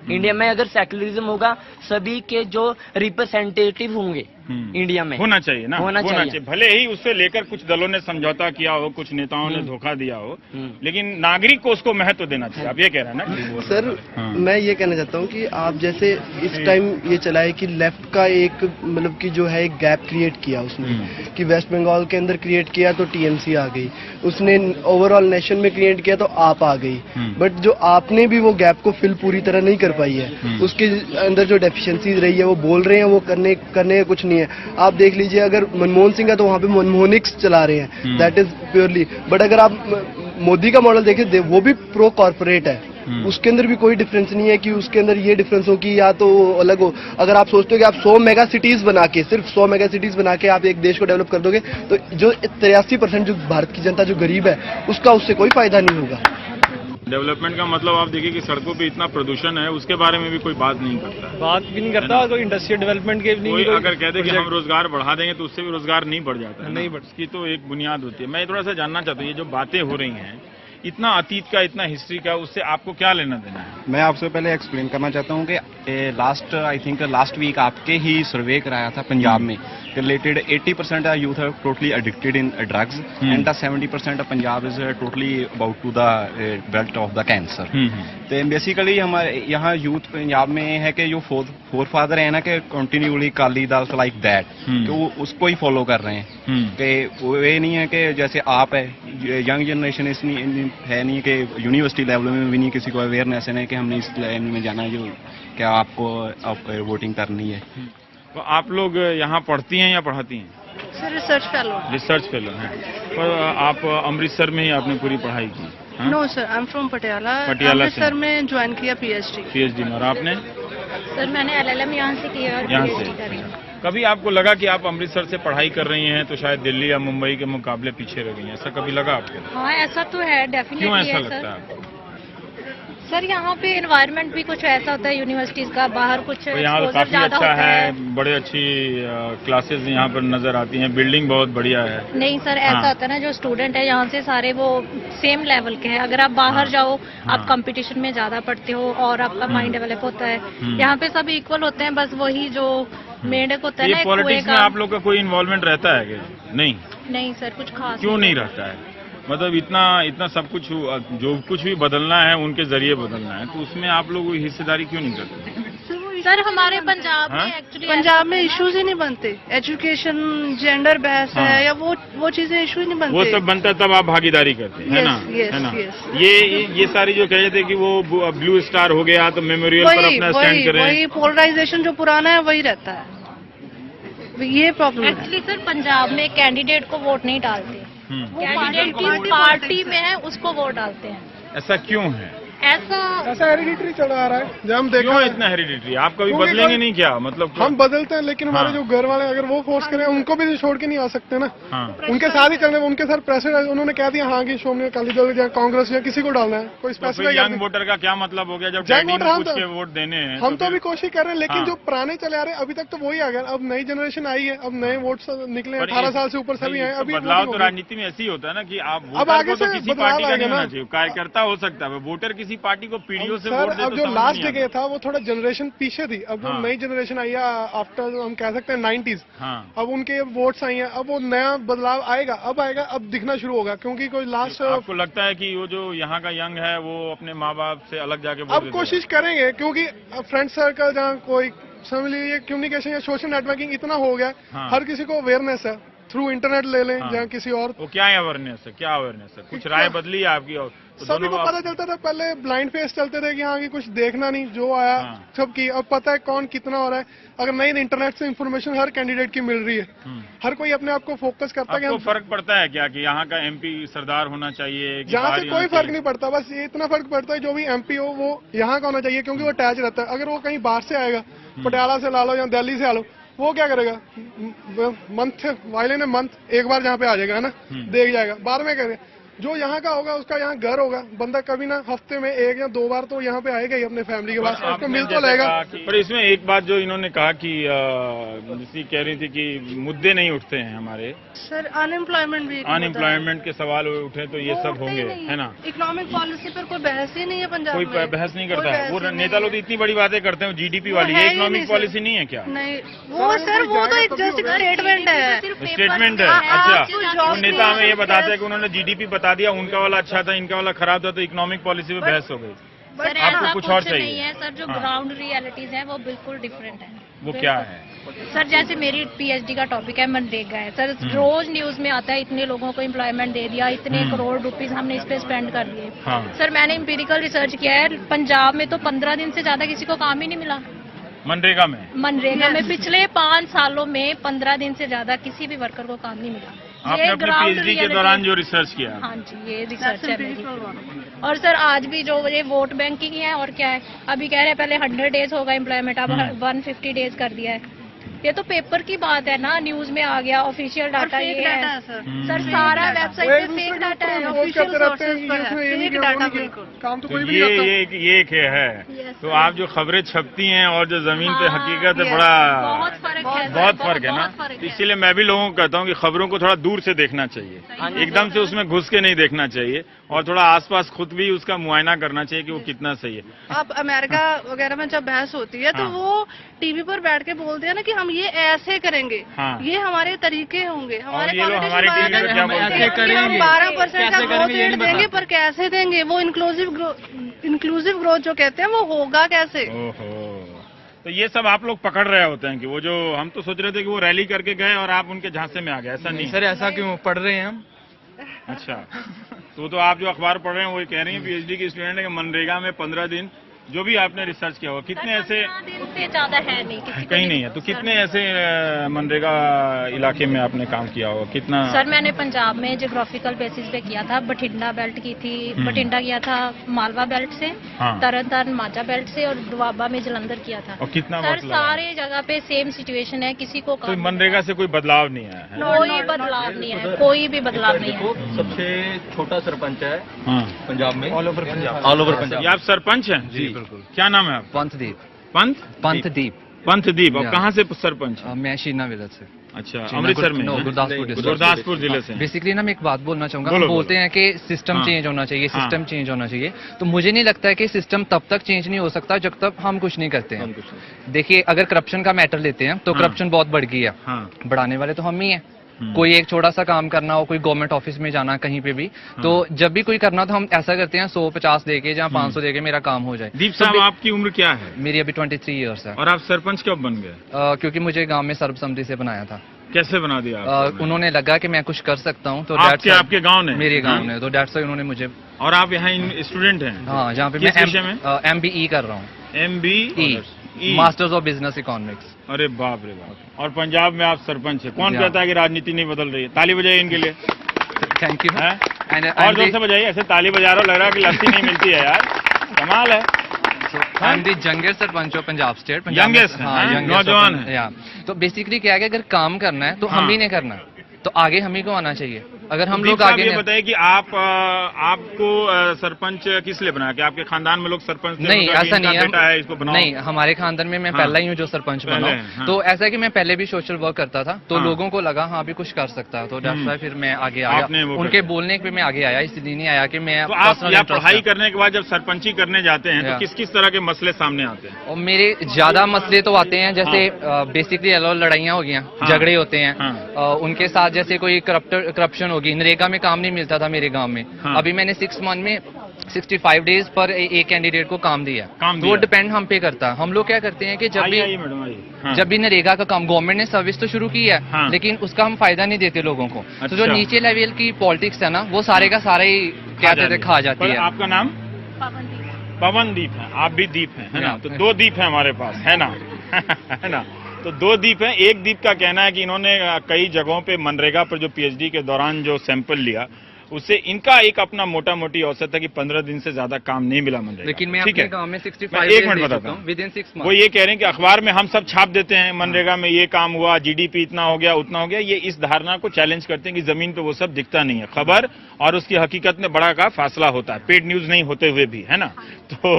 इंडिया में अगर सेकुलरिज्म होगा, सभी के जो रिप्रेजेंटेटिव होंगे इंडिया में होना चाहिए ना, होना चाहिए। भले ही उससे लेकर कुछ दलों ने समझौता किया हो, कुछ नेताओं ने धोखा दिया हो, लेकिन नागरिक को उसको महत्व देना चाहिए। आप ये कह रहे हैं ना? सर मैं ये कहना चाहता हूँ कि आप जैसे इस टाइम ये चला है कि लेफ्ट का एक मतलब कि जो है एक गैप क्रिएट किया उसने, कि वेस्ट बंगाल के अंदर क्रिएट किया तो टीएमसी आ गई, उसने ओवरऑल नेशन में क्रिएट किया तो आप आ गई, बट जो आपने भी वो गैप को फिल पूरी तरह नहीं कर पाई है। उसके अंदर जो डेफिशिएंसीज रही है वो बोल रहे हैं, वो करने का कुछ नहीं है। आप देख लीजिए, अगर मनमोहन सिंह है तो वहाँ पे मनमोहनिक्स चला रहे हैं, दैट इज प्योरली। बट अगर आप मोदी का मॉडल देखें, वो भी प्रो कॉर्पोरेट है, उसके अंदर भी कोई डिफरेंस नहीं है कि उसके अंदर ये डिफरेंस हो कि या तो अलग हो। अगर आप सोचते हो कि आप 100 मेगा सिटीज बना के, सिर्फ 100 मेगा सिटीज बना के आप एक देश को डेवलप कर दोगे, तो जो 83% जो भारत की जनता जो गरीब है उसका उससे कोई फायदा नहीं होगा। डेवलपमेंट का मतलब आप देखिए कि सड़कों पे इतना प्रदूषण है, उसके बारे में भी कोई बात नहीं करता, बात भी नहीं करता। कोई इंडस्ट्रियल डेवलपमेंट के कोई अगर कहते कि हम रोजगार बढ़ा देंगे तो उससे भी रोजगार नहीं बढ़ जाता है, नहीं बढ़, इसकी तो एक बुनियाद होती है। मैं थोड़ा सा जानना चाहता हूँ, ये जो बातें हो रही हैं, इतना अतीत का, इतना हिस्ट्री का, उससे आपको क्या लेना देना है? मैं आपसे पहले एक्सप्लेन करना चाहता हूँ कि लास्ट वीक आपके ही सर्वे कराया था पंजाब में, रिलेटेड 80% यूथ है totally addicted in drugs and 70% of Punjab is totally about to the belt of the cancer. तो बेसिकली हमारे यहाँ यूथ पंजाब में है कि जो फोर फादर है ना, कि continually Kali dal like that, तो वो उसको ही फॉलो कर रहे हैं। कि वो ये नहीं है कि जैसे आप है, यंग जनरेशन इसलिए है नहीं कि यूनिवर्सिटी लेवल में भी नहीं किसी को अवेयरनेस है कि हमने इस लाइन में जाना है, जो क्या आपको वोटिंग करनी है। तो आप लोग यहाँ पढ़ती हैं या पढ़ाती हैं? सर रिसर्च फेलो हैं। पर आप अमृतसर में ही आपने पूरी पढ़ाई की? No sir, I am from Patiala. Amritsar में ज्वाइन किया पीएचडी में। और आपने? सर मैंने LLM यहाँ से किया और यहाँ से। कभी आपको लगा कि आप अमृतसर से पढ़ाई कर रही हैं तो शायद दिल्ली या मुंबई के मुकाबले पीछे रह गई हैं, ऐसा कभी लगा आपको? हाँ ऐसा तो है, डेफिनेटली। क्यों ऐसा लगता है आपको? सर यहाँ पे एनवायरनमेंट भी कुछ ऐसा होता है यूनिवर्सिटीज का, बाहर कुछ तो यहाँ तो exposure काफी ज्यादा अच्छा होता है, बड़े अच्छी क्लासेस यहाँ पर नजर आती हैं, बिल्डिंग बहुत बढ़िया है। नहीं सर, ऐसा हाँ। होता है ना, जो स्टूडेंट है यहाँ से सारे वो सेम लेवल के हैं। अगर आप बाहर जाओ, आप कंपटीशन में ज्यादा पढ़ते हो और आपका माइंड डेवलप होता है। यहाँ पे सब इक्वल होते हैं, बस वही जो मेंढक होता है ना, ये एक कुएं पॉलिटिक्स में का। आप लोग का कोई इन्वॉल्वमेंट रहता है क्या? नहीं, नहीं सर, कुछ खास क्यों नहीं रहता है? मतलब इतना सब कुछ जो कुछ भी बदलना है उनके जरिए बदलना है, तो उसमें आप लोग हिस्सेदारी क्यों नहीं करते? सर हमारे पंजाब हाँ? में एक्चुअली पंजाब में इश्यूज ही नहीं बनते। एजुकेशन, जेंडर बहस हाँ। है या वो चीजें इशू ही नहीं बनते। वो सब बनता है तब आप भागीदारी करते हैं, है ना? Yes, है ना? yes. ये सारी जो कह रहे थे कि वो ब्लू स्टार हो गया तो मेमोरियल पर अपना स्टैंड करें। वही पोलराइजेशन जो पुराना है वही रहता है, ये प्रॉब्लम है। एक्चुअली सर पंजाब में कैंडिडेट को वोट नहीं डालते, कैंडिडेट की पार्टी में है उसको वोट डालते हैं। ऐसा क्यों है? ऐसा हेरिडिटरी चला आ रहा है, जब हम देखो क्यों इतना हेरिडिटरी? आप कभी बदलेंगे नहीं क्या? मतलब हम बदलते हैं, लेकिन हमारे हाँ। जो घर वाले अगर वो फोर्स करें, उनको भी छोड़ के नहीं आ सकते ना। हाँ। उनके साथ ही चलने, उनके साथ प्रेशर है। उन्होंने कह दिया हाँ कि शोमनी अकाली दल या कांग्रेस या किसी को डालना है, कोई तो फिर स्पेसिफिक यंग वोटर का क्या मतलब हो गया जब यंग डैडी वोटर ने हम पूछ तो- के वोट देने हैं? हम तो फिर- अभी कोशिश कर रहे हैं, लेकिन हाँ। जो पुराने चले आ रहे हैं अभी तक तो वही आ गया। अब नई जनरेशन आई है, अब नए वोट निकले हैं, पर 18 इस- साल से ऊपर सभी नहीं, आए। तो अभी बदलाव voting तो होगी। राजनीति में ऐसे ही होता है ना कि आप अब वोटर आगे को तो से किसी बदलाव पार्टी का आएगा नहीं होना ना। चाहिए, कार्यकर्ता हो सकता है, वोटर किसी पार्टी को पीढ़ियों से सर, वोट दे अब तो जो समझ लास्ट नहीं आता। जगह था वो थोड़ा जनरेशन पीछे थी। अब जो हाँ। नई जनरेशन आई है आफ्टर, हम कह सकते हैं 90s, हाँ। अब उनके वोट्स आई हैं। अब वो नया बदलाव आएगा, अब दिखना शुरू होगा, क्योंकि कोई लास्ट आपको लगता है कि वो जो यहाँ का यंग है वो अपने माँ बाप से अलग जाके वोट अब देता कोशिश करेंगे, क्योंकि फ्रेंड सर्कल जहाँ कोई समझ लीजिए कम्युनिकेशन या सोशल नेटवर्किंग इतना हो गया, हाँ। हर किसी को अवेयरनेस है। थ्रू इंटरनेट ले लें, हाँ। जहाँ किसी और वो क्या अवेयरनेस है? क्या अवेयरनेस है? कुछ राय बदली है आपकी? और तो सभी को दोनों पता चलता था, पहले ब्लाइंड फेस चलते थे कि हाँ कि कुछ देखना नहीं, जो आया हाँ। सब की। अब पता है कौन कितना हो रहा है। अगर नहीं इंटरनेट से इंफॉर्मेशन हर कैंडिडेट की मिल रही है, हर कोई अपने आप को फोकस करता है कि आपको हम फर्क पड़ता है क्या कि यहाँ का एमपी सरदार होना चाहिए कि यहाँ बाहर से ही कोई होना फर्क चाहिए? नहीं पड़ता, बस ये इतना फर्क पड़ता है जो भी एमपी हो वो यहाँ का होना चाहिए, क्योंकि वो अटैच रहता है। अगर वो कहीं बाहर से आएगा, पटियाला से ला लो या दिल्ली से आ लो, वो क्या करेगा? मंथ वाले ने मंथ एक बार जहाँ पे आ जाएगा, है ना, देख जाएगा, बाद में करेगा। जो यहाँ का होगा उसका यहाँ घर होगा, बंदा कभी ना हफ्ते में 1 या 2 बार तो यहाँ पे आएगा ही अपने फैमिली के पास, उसको आपने मिल तो जैसे लेगा। कहा कि- पर इसमें एक बात जो इन्होंने कहा कि जिसकी कह रही थी कि मुद्दे नहीं उठते हैं हमारे, सर अनएम्प्लॉयमेंट भी एक मुद्दा है। अनएम्प्लॉयमेंट के सवाल उठे तो ये वो सब उठते ही होंगे, नहीं है ना? इकोनॉमिक पॉलिसी पर कोई बहस ही नहीं है पंजाब कोई में। बहस नहीं कोई करता है। बहस वो ही नहीं नेता लोग तो इतनी बड़ी बातें करते हैं जीडीपी वो वाली, है ये ही इकोनॉमिक नहीं, सर। पॉलिसी नहीं है क्या? नहीं, वो सर वो तो एक जस्ट स्टेटमेंट है। स्टेटमेंट है। आप अच्छा, जो वो नेता हमें ये जॉब बताते हैं कि उन्होंने जीडीपी बता दिया, उनका वाला अच्छा था, इनका वाला खराब था, तो इकोनॉमिक पॉलिसी पे बहस हो गई। सर आपको ऐसा कुछ और चाहिए? नहीं है सर, जो हाँ। ग्राउंड रियलिटीज है वो बिल्कुल डिफरेंट है। वो क्या है? सर जैसे मेरी पीएचडी का टॉपिक है मनरेगा है सर, रोज न्यूज में आता है इतने लोगों को एम्प्लॉयमेंट दे दिया, इतने करोड़ रुपीस हमने इस पे स्पेंड कर दिए। हाँ। सर मैंने एम्पिरिकल रिसर्च किया है, पंजाब में तो 15 दिन से ज्यादा किसी को काम ही नहीं मिला मनरेगा में? मनरेगा में पिछले 5 सालों में 15 दिन से ज्यादा किसी भी वर्कर को काम नहीं मिला। आपने अपने ground पीएचडी के reality- दौरान जो रिसर्च किया? हाँ जी, ये रिसर्च है मेरी। और सर आज भी जो ये वोट बैंकिंग है और क्या है, अभी कह रहे हैं पहले 100 डेज होगा एम्प्लॉयमेंट, अब 150 डेज कर दिया है। ये तो पेपर की बात है ना, न्यूज में आ गया, ऑफिशियल डाटा ये डाटा है है सर। सर, सारा वेबसाइट पे फेक डाटा है। करते रहते हैं कि इसमें ये नहीं फेक किया, वो डाटा नहीं किया। बिल्कुल। काम तो तो कोई भी नहीं करता। ये एक है। तो आप जो खबरें छपती हैं और जो जमीन पे हाँ, हकीकत है, yes, बड़ा बहुत फर्क है सर, बहुत फर्क है ना। बहुत फर्क तो है। इसीलिए मैं भी लोगों को कहता हूँ कि खबरों को थोड़ा दूर से देखना चाहिए, एकदम से उसमें घुस के नहीं देखना चाहिए, और थोड़ा आसपास खुद भी उसका मुआयना करना चाहिए कि वो कितना सही है। अब अमेरिका वगैरह में जब बहस होती है तो हाँ। वो टीवी पर बैठ के बोलते हैं ना कि हम ये ऐसे करेंगे, हाँ। ये हमारे तरीके होंगे। हमारे ये लोग हमारे politician टीवी पर क्या बताते हैं बोलते हैं? कि हम 12% का ग्रोथ रेट देंगे, पर कैसे देंगे? वो इंक्लूसिव ग्रोथ जो कहते हैं वो होगा कैसे? ओहो, तो ये सब आप लोग पकड़ रहे होते हैं कि वो जो हम तो सोच रहे थे कि वो रैली करके गए और आप उनके झांसे में आ गए, ऐसा नहीं है? सर ऐसा क्यों पढ़ रहे हैं हम? अच्छा, तो आप जो अखबार पढ़ रहे हैं वो कह रही हैं पीएचडी की स्टूडेंट है कि मनरेगा में 15 दिन जो भी आपने रिसर्च किया होगा, कितने ऐसे दिन से ज्यादा है नहीं, किसी को कहीं नहीं है, तो कितने ऐसे मनरेगा इलाके में आपने काम किया होगा, कितना? सर मैंने पंजाब में ज्योग्राफिकल बेसिस पे किया था, बठिंडा बेल्ट की थी, बठिंडा किया था मालवा बेल्ट से, हाँ। तरन तारण माझा बेल्ट से, और दुआबा में जलंधर किया था। और कितना सर वक्त लगा? सारे जगह पे सेम सिचुएशन है, किसी को तो मनरेगा से कोई बदलाव नहीं आया है? कोई बदलाव नहीं है, कोई भी बदलाव नहीं है। सबसे छोटा सरपंच है हाँ। पंजाब में, all over Punjab. All over Punjab. ये आप सरपंच हैं? जी बिल्कुल। क्या नाम है आप? पंथदीप। पंथदीप। पंथदीप। और कहाँ से सरपंच? मैं शीना विलेज से। अच्छा, अमृतसर में? गुरदासपुर जिले से। बेसिकली ना मैं एक बात बोलना चाहूंगा, बोलो, हम बोलते हैं कि सिस्टम हाँ। चेंज होना चाहिए, हाँ। सिस्टम चेंज होना चाहिए, तो मुझे नहीं लगता है कि सिस्टम तब तक चेंज नहीं हो सकता जब तक हम कुछ नहीं करते हैं। देखिए अगर करप्शन का मैटर लेते हैं तो हाँ। करप्शन बहुत बढ़ गई है, हाँ। बढ़ाने वाले तो हम ही हैं। कोई एक छोटा सा काम करना हो, कोई गवर्नमेंट ऑफिस में जाना कहीं पे भी, तो जब भी कोई करना तो हम ऐसा करते हैं 100-50 देके, जहाँ 500 देके मेरा काम हो जाए। दीप साहब, आपकी उम्र क्या है? मेरी अभी 23 ईयर्स है। और आप सरपंच कब बन गए? क्योंकि मुझे गांव में सर्वसम्मति से बनाया था। कैसे बना दिया आपने? उन्होंने लगा कि मैं कुछ कर सकता हूँ, तो आपके गांव ने? मेरे गांव ने, तो डेट्स व्हाई उन्होंने मुझे। और आप यहाँ स्टूडेंट हैं? हाँ, जहाँ पे किस मैं विषय में? MBE कर रहा हूँ। MBE, masters of business economics. अरे बाप रे बाप। और पंजाब में आप सरपंच है। कौन या। कहता है कि राजनीति नहीं बदल रही है? ताली बजाइए इनके लिए। Thank you. और जोर से बजाइए, ऐसे ताली बजा रहे हो, लग रहा है कि लस्सी नहीं मिलती है यार, कमाल है। I am the youngest sarpanch of Punjab state. Youngest? हाँ, नौजवान है। या तो बेसिकली क्या है कि अगर काम करना है तो हम ही नहीं करना, तो आगे हम ही को आना चाहिए। अगर हम लोग आगे ये बताइए कि आपको सरपंच किस लिए बनाया? कि आपके खानदान में लोग सरपंच थे? नहीं, ऐसा नहीं है, इसको बनाओ। नहीं, हमारे खानदान में मैं पहला ही हूँ जो सरपंच बना। तो ऐसा है कि मैं पहले भी सोशल वर्क करता था, तो लोगों को लगा हाँ भी कुछ कर सकता है, तो दैट्स व्हाई फिर मैं आगे आया। उनके बोलने पे मैं आगे आया, इसलिए नहीं आया कि मैं। तो आप यहाँ पढ़ाई करने के बाद जब सरपंची करने जाते हैं तो किस किस तरह के मसले सामने आते हैं? और मेरे ज्यादा मसले तो आते हैं, जैसे बेसिकली लड़ाइयाँ हो गई, झगड़े होते हैं, उनके साथ जैसे कोई करप्शन होगी। नरेगा में काम नहीं मिलता था मेरे गांव में। अभी मैंने 6 मंथ में 65 डेज पर एक कैंडिडेट को काम दिया। तो वो डिपेंड हम पे करता है। हम लोग क्या करते हैं कि जब भी नरेगा का काम, गवर्नमेंट ने सर्विस तो शुरू की है, लेकिन उसका हम फायदा नहीं देते लोगों को। तो जो नीचे लेवल की पॉलिटिक्स है ना, वो सारे का सारा ही क्या कहते खा जाती है। आपका नाम? पवनदीप है। आप भी दीप है ना? तो 2 दीप है हमारे पास, है ना? है ना? तो 2 दीप हैं। एक दीप का कहना है कि इन्होंने कई जगहों पे मनरेगा पर जो पीएचडी के दौरान जो सैंपल लिया, उससे इनका एक अपना मोटा मोटी औसत है कि 15 दिन से ज्यादा काम नहीं मिला मनरेगा। लेकिन मैं अपने गांव में 65 एक मिनट बताता हूँ, विद इन 6 मंथ। वो ये कह रहे हैं कि अखबार में हम सब छाप देते हैं मनरेगा में ये काम हुआ, जीडीपी इतना हो गया, उतना हो गया। ये इस धारणा को चैलेंज करते हैं कि जमीन पे वो सब दिखता नहीं है। खबर और उसकी हकीकत में बड़ा का फासला होता है, पेड न्यूज नहीं होते हुए भी, है ना? तो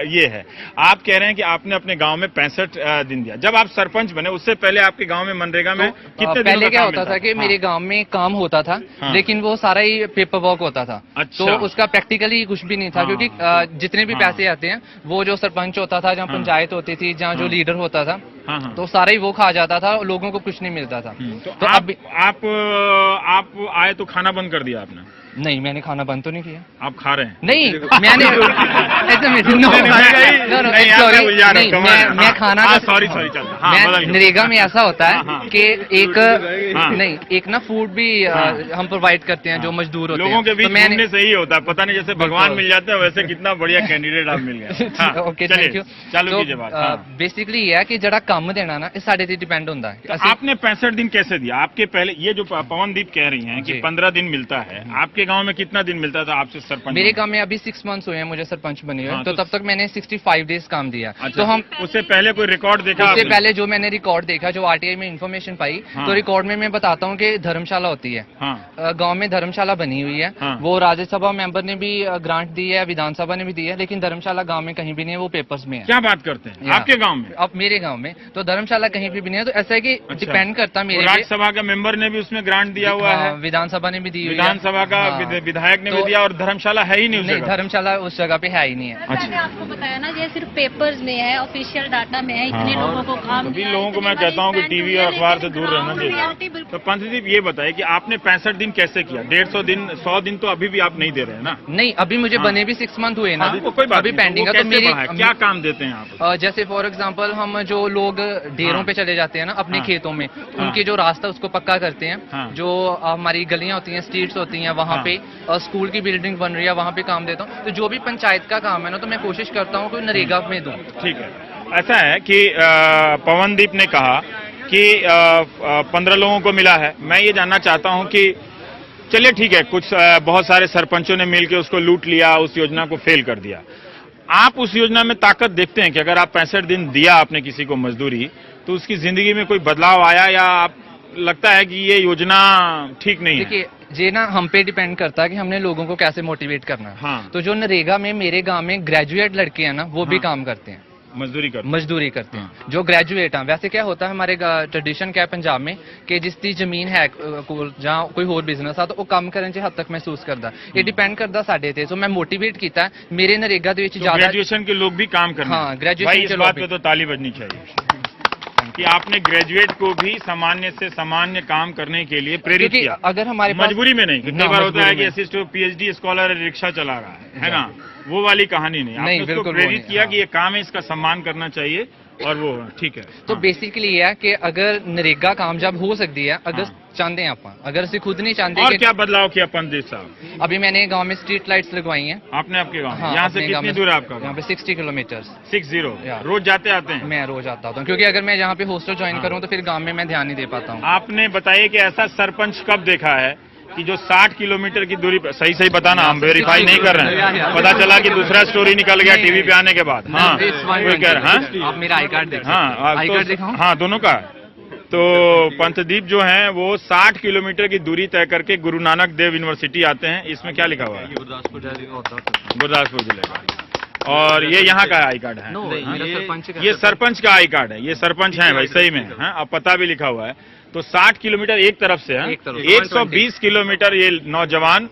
ये है। आप कह रहे हैं कि आपने अपने गांव में 65 दिन दिया। जब आप सरपंच बने उससे पहले आपके गांव में मनरेगा में कितने पहले क्या होता था कि मेरे गांव में काम होता था, लेकिन वो सारा ही पेपर वर्क होता था। अच्छा। तो उसका प्रैक्टिकली कुछ भी नहीं था, क्योंकि जितने भी पैसे आते हैं वो जो सरपंच होता था, जहाँ पंचायत होती थी, जहाँ जो लीडर होता था, तो सारा ही वो खा जाता था, लोगों को कुछ नहीं मिलता था। तो आप आए तो खाना बंद कर दिया आपने? नहीं, मैंने खाना बंद तो नहीं किया। आप खा रहे हैं? नहीं, मैंने मैं खाना, सॉरी चलता। नरेगा में ऐसा होता है कि एक ना फूड भी हम प्रोवाइड करते हैं जो मजदूर होते हैं। लोगों के बीच घूमने से ही होता है, पता नहीं जैसे भगवान मिल जाते हैं वैसे कितना बढ़िया कैंडिडेट आप मिल गए। Okay, thank you. चालू कीजिए बात। बेसिकली ये है कि जरा काम देना ना, इस साढ़े से डिपेंड होता है। आपने 65 दिन कैसे दिया? आपके पहले ये जो पवनदीप कह रही हैं कि 15 दिन मिलता है, आपके गांव में कितना दिन मिलता था आपसे सरपंच? मेरे गांव में अभी 6 मंथ्स हुए हैं मुझे सरपंच बने हुए, तो तब तक मैंने 65 डेज काम दिया। तो हम उससे पहले कोई रिकॉर्ड देखा? उससे पहले जो मैंने रिकॉर्ड देखा, जो आरटीआई में इन्फॉर्मेशन पाई, तो रिकॉर्ड में मैं बताता हूँ कि धर्मशाला होती है, गांव में धर्मशाला बनी हुई है। वो राज्यसभा मेंबर ने भी ग्रांट दी है, विधानसभा ने भी दी है, लेकिन धर्मशाला गाँव में कहीं भी नहीं है, वो पेपर्स में है। क्या बात करते हैं? आपके गाँव में? अब मेरे गाँव में तो धर्मशाला कहीं भी नहीं है। तो ऐसा है कि डिपेंड करता मेरे। राज्यसभा का मेंबर ने भी उसमें ग्रांट दिया हुआ है, विधानसभा ने भी दी, विधानसभा का विधायक ने भी दिया, और धर्मशाला है ही नहीं। धर्मशाला उस जगह पे है ही नहीं है। मैंने आपको बताया ना, ये सिर्फ पेपर्स में है, ऑफिशियल डाटा में है। इतने लोगों को काम, सभी लोगों को मैं कहता हूँ कि टीवी और अखबार से दूर रहना चाहिए। तो पंथदीप ये बताइए कि आपने 65 दिन कैसे किया? 150 दिन, 100 दिन तो अभी भी आप नहीं दे रहे हैं ना? नहीं, अभी मुझे बने भी 6 मंथ हुए ना, कोई बात अभी पेंडिंग है। तो क्या काम देते हैं आप? जैसे फॉर एग्जांपल हम जो लोग लोग डेरों पे चले जाते हैं ना अपने खेतों में, उनके जो रास्ता उसको पक्का करते हैं। जो हमारी गलियां होती हैं, स्ट्रीट्स होती हैं, वहाँ पे स्कूल की बिल्डिंग बन रही है, वहाँ पे काम देता हूँ। तो जो भी पंचायत का काम है ना, तो मैं कोशिश करता हूँ कि नरेगा में दूं। ठीक है, ऐसा है कि पवनदीप ने कहा कि 15 लोगों को मिला है। मैं ये जानना चाहता हूं कि चलिए ठीक है, कुछ बहुत सारे सरपंचों ने मिलकर उसको लूट लिया, उस योजना को फेल कर दिया। आप उस योजना में ताकत देखते हैं कि अगर आप 65 दिन दिया आपने किसी को मजदूरी, तो उसकी जिंदगी में कोई बदलाव आया, या आप लगता है कि ये योजना ठीक नहीं है? देखिए, ये ना हम पे डिपेंड करता है कि हमने लोगों को कैसे मोटिवेट करना है। तो जो नरेगा में मेरे गांव में ग्रेजुएट लड़के हैं ना, वो भी काम करते हैं, मजदूरी करते हैं जो ग्रेजुएट हैं। वैसे क्या होता है हमारे ट्रेडिशन क्या है पंजाब में कि जिसकी जमीन है जहाँ कोई और बिजनेस आ तो वो काम करने च हद तक महसूस करता। ये डिपेंड करता साडे ते। सो मैं मोटिवेट किया मेरे नरेगा दे विच ज्यादा ग्रेजुएशन के लोग भी काम करते हैं। हाँ, ग्रेजुएशन इस बात पे तो ताली बजनी चाहिए कि आपने ग्रेजुएट को भी सामान्य से सामान्य काम करने के लिए प्रेरित किया। अगर हमारे मजबूरी में नहीं, कितनी बार होता है कि असिस्टेंट PhD स्कॉलर रिक्शा चला रहा है ना, वो वाली कहानी नहीं। आपने उसको प्रेरित किया कि ये काम है, इसका सम्मान करना चाहिए, और वो ठीक है। तो बेसिकली ये है कि अगर नरेगा कामयाब हो सकती है अगर चाहते हैं आप, अगर से खुद नहीं चाहते। और क्या बदलाव किया पंडित साहब? अभी मैंने गांव में स्ट्रीट लाइट्स लगवाई हैं। आपने आपके गांव में? यहाँ से कितनी दूर है आपका? यहाँ पे 60 किलोमीटर। 60? रोज जाते आते हैं? मैं रोज आता हूँ, क्योंकि अगर मैं यहाँ पे हॉस्टल ज्वाइन करूँ तो फिर गाँव में मैं ध्यान नहीं दे पाता हूँ। आपने बताइए कि ऐसा सरपंच कब देखा है कि जो 60 किलोमीटर की दूरी पर, सही बताना, हम वेरीफाई नहीं कर रहे हैं, पता चला कि दूसरा स्टोरी निकल गया टीवी पे आने के बाद। हाँ, कोई कह रहा है। आप मेरा आई कार्ड देखिए। आई कार्ड दिखाओ। हाँ, दोनों का। तो पंथदीप जो हैं वो 60 किलोमीटर की दूरी तय करके गुरु नानक देव यूनिवर्सिटी आते हैं। इसमें क्या लिखा हुआ है? गुरदासपुर जिले का। और ये यहाँ का आई कार्ड है? ये सरपंच का आई कार्ड है। ये सरपंच है भाई, सही में है। अब पता भी लिखा हुआ है। तो 60 किलोमीटर एक तरफ से है, 120 किलोमीटर ये नौजवान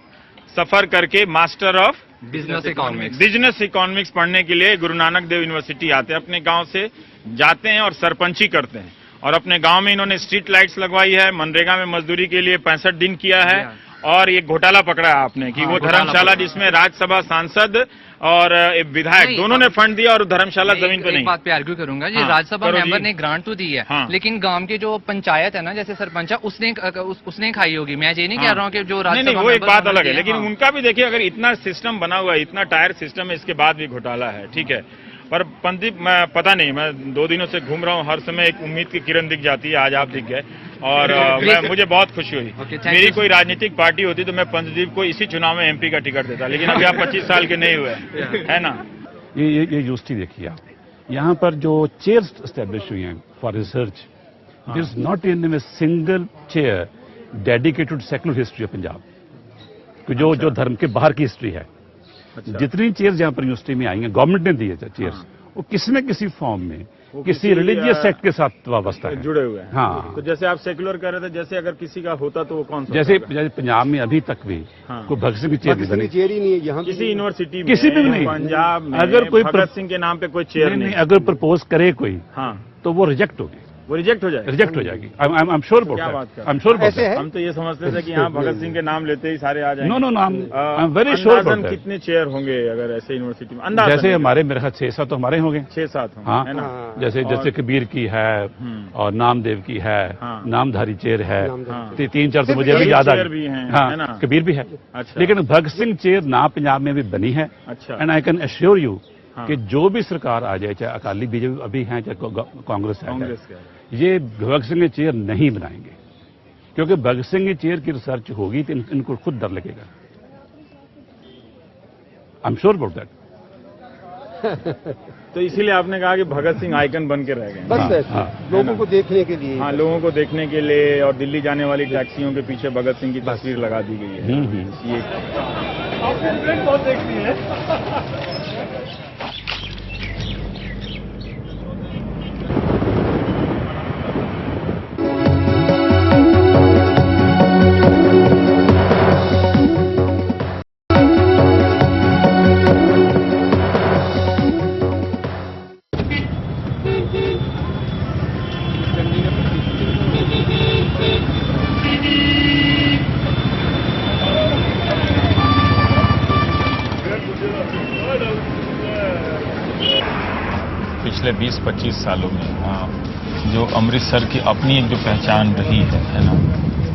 सफर करके मास्टर ऑफ बिजनेस इकोनॉमिक्स पढ़ने के लिए गुरु नानक देव यूनिवर्सिटी आते हैं। अपने गांव से जाते हैं और सरपंची करते हैं। और अपने गांव में इन्होंने स्ट्रीट लाइट्स लगवाई है, मनरेगा में मजदूरी के लिए 65 दिन किया है। और ये घोटाला पकड़ा है आपने कि वो धर्मशाला जिसमें राज्यसभा सांसद और विधायक दोनों ने फंड दिया और धर्मशाला जमीन पे नहीं। एक बात पे आर्ग्यू करूंगा, ये राज्यसभा मेंबर ने ग्रांट तो दी है, लेकिन गांव के जो पंचायत है ना, जैसे सरपंच है, उसने खाई होगी। मैं ये नहीं कह रहा हूँ कि जो राज्यसभा वो एक बात अलग है, लेकिन उनका भी देखिए, अगर इतना सिस्टम बना हुआ है, इतना टायर सिस्टम है, इसके बाद भी घोटाला है, ठीक है। पर पंदीप, मैं पता नहीं, मैं 2 दिनों से घूम रहा हूँ, हर समय एक उम्मीद की किरण दिख जाती है। आज आप दिख गए और मुझे बहुत खुशी हुई। मेरी कोई राजनीतिक पार्टी होती तो मैं पंदीप को इसी चुनाव में MP का टिकट देता, लेकिन अभी आप 25 साल के नहीं हुए, है ना। ये यूनिवर्सिटी देखिए आप, यहाँ पर जो चेयर्स एस्टेब्लिश हुई हैं for research, there is not in a single chair dedicated secular history of Punjab, जो धर्म के बाहर की हिस्ट्री है। जितनी चेयर्स यहाँ पर यूनिवर्सिटी में आई हैं, गवर्नमेंट ने दी है चेयर्स, वो किसी न किसी फॉर्म में किसी रिलीजियस सेक्ट के साथ वाबस्ता है, जुड़े हुए हैं। हाँ, तो जैसे आप सेकुलर कह रहे थे, जैसे अगर किसी का होता तो वो कौन सा? जैसे पंजाब में अभी तक भी कोई भगत सिंह की चेयर नहीं बनी, चेयर ही नहीं है यहाँ किसी यूनिवर्सिटी में, किसी भी नहीं। पंजाब में अगर कोई भगत सिंह के नाम पे कोई चेयर नहीं, अगर प्रपोज करे कोई, हाँ, तो वो रिजेक्ट होगी, वो रिजेक्ट हो जाएगी, रिजेक्ट हो जाएगी। I am sure about that, I am sure about that. हम तो ये समझते थे कि यहाँ भगत सिंह के नाम लेते ही सारे आ जाएंगे। No, I am very sure about that. कितने चेयर होंगे अगर ऐसे यूनिवर्सिटी में? अंदाज़ जैसे हमारे मेरे ख्याल 6-7 तो हमारे होंगे, 6-7 हाँ, है ना। जैसे कबीर की है और नामदेव की है, नामधारी चेयर है, 3-4 तो मुझे भी याद आ गई। हाँ, कबीर भी है, लेकिन भगत सिंह चेयर ना पंजाब में भी बनी है। And I can assure you कि जो भी सरकार आ जाए, चाहे अकाली बीजेपी अभी है, चाहे कांग्रेस है, ये भगत सिंह की चेयर नहीं बनाएंगे, क्योंकि भगत सिंह की चेयर की रिसर्च होगी तो इनको खुद डर लगेगा। I am sure about that. तो इसीलिए आपने कहा कि भगत सिंह आइकन बन के रह गए बस, लोगों को देखने के लिए। हाँ, लोगों को देखने के लिए, और दिल्ली जाने वाली टैक्सियों के पीछे भगत सिंह की तस्वीर लगा दी गई है। ये पिछले 20-25 सालों में जो अमृतसर की अपनी एक जो पहचान रही है ना,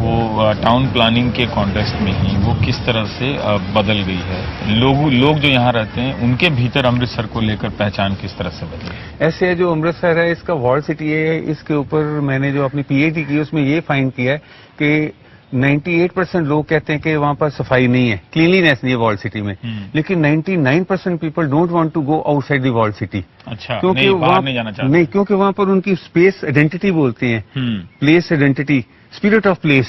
वो टाउन प्लानिंग के कॉन्टेक्स्ट में ही वो किस तरह से बदल गई है। लोग जो यहाँ रहते हैं उनके भीतर अमृतसर को लेकर पहचान किस तरह से बदली। ऐसे जो अमृतसर है इसका वॉल सिटी है, इसके ऊपर मैंने जो अपनी पीएचडी की उसमें ये फाइंड किया है कि 98% लोग कहते हैं कि वहां पर सफाई नहीं है, क्लीनलीनेस नहीं है वॉल सिटी में, लेकिन 99% people don't want to go outside the wall city. अच्छा, क्योंकि बाहर नहीं जाना चाहते। नहीं, क्योंकि वहां पर उनकी स्पेस आइडेंटिटी बोलते हैं, place identity, spirit of place,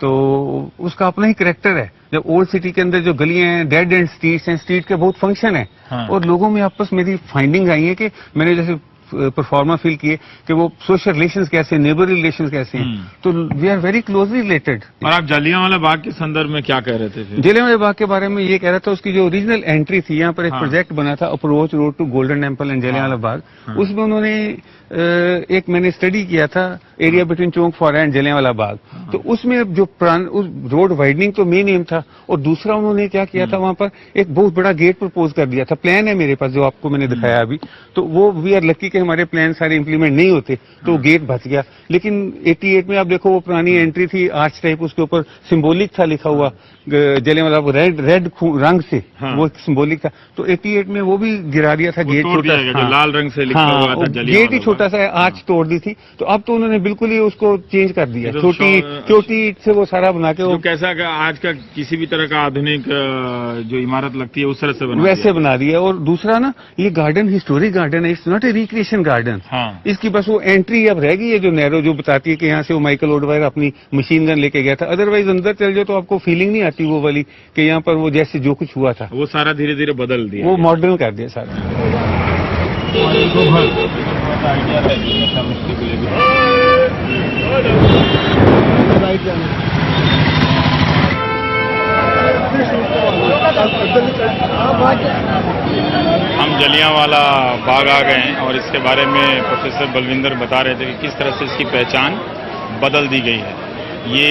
तो उसका अपना ही कैरेक्टर है। जब ओल्ड सिटी के अंदर जो गलियां हैं, डेड एंड स्ट्रीट्स हैं, स्ट्रीट के बहुत फंक्शन है। और लोगों में आपस मेरी फाइंडिंग आई है कि मैंने जैसे परफॉर्मा फील किए कि वो सोशल रिलेशंस कैसे, नेबर रिलेशंस कैसे हैं, तो we are very closely related. और आप जलियांवाला बाग के संदर्भ में क्या कह रहे थे? जलियांवाला बाग के बारे में ये कह रहा था, उसकी जो ओरिजिनल एंट्री थी, यहाँ पर एक प्रोजेक्ट बना था approach road to golden temple and Jallianwala Bagh, उसमें उन्होंने एक मैंने स्टडी किया था एरिया बिटवीन चौक फॉर एंड जलियांवाला बाग, तो उसमें जो उस रोड वाइडनिंग तो मेन एम था, और दूसरा उन्होंने क्या किया था, वहां पर एक बहुत बड़ा गेट प्रपोज कर दिया था। प्लान है मेरे पास जो आपको मैंने दिखाया अभी, तो वो वी आर लकी कि हमारे प्लान सारे इंप्लीमेंट नहीं होते तो गेट बच गया। लेकिन 88 में आप देखो वो पुरानी एंट्री थी आर्च टाइप, उसके ऊपर सिंबॉलिक था लिखा हुआ जलियांवाला रेड रंग से, वो सिंबॉलिक था, तो 88 में वो भी गिरा दिया था गेट, छोटा जो लाल रंग से लिखा हुआ था गेट ही छोटा सा आर्च तोड़ दी थी, तो अब तो उन्होंने बिल्कुल ही उसको चेंज कर दिया, छोटी ईंट से वो सारा बना के, कैसा आज का किसी भी तरह का आधुनिक जो इमारत लगती है उस तरह से वैसे बना दिया। और दूसरा ना, ये गार्डन हिस्टोरिक गार्डन है, it's not a recreation garden. इसकी बस वो एंट्री अब रह गई है जो नैरो, जो बताती है कि यहाँ से वो माइकल ओडवायर अपनी मशीन गन लेके गया था, अदरवाइज अंदर चल जाओ तो आपको फीलिंग नहीं आती वो वाली कि यहाँ पर वो जैसे जो कुछ हुआ था, वो सारा धीरे धीरे बदल दिया, वो मॉडर्न कर दिया सारा। हम जलियांवाला बाग आ गए हैं और इसके बारे में प्रोफेसर बलविंदर बता रहे थे कि किस तरह से इसकी पहचान बदल दी गई है। ये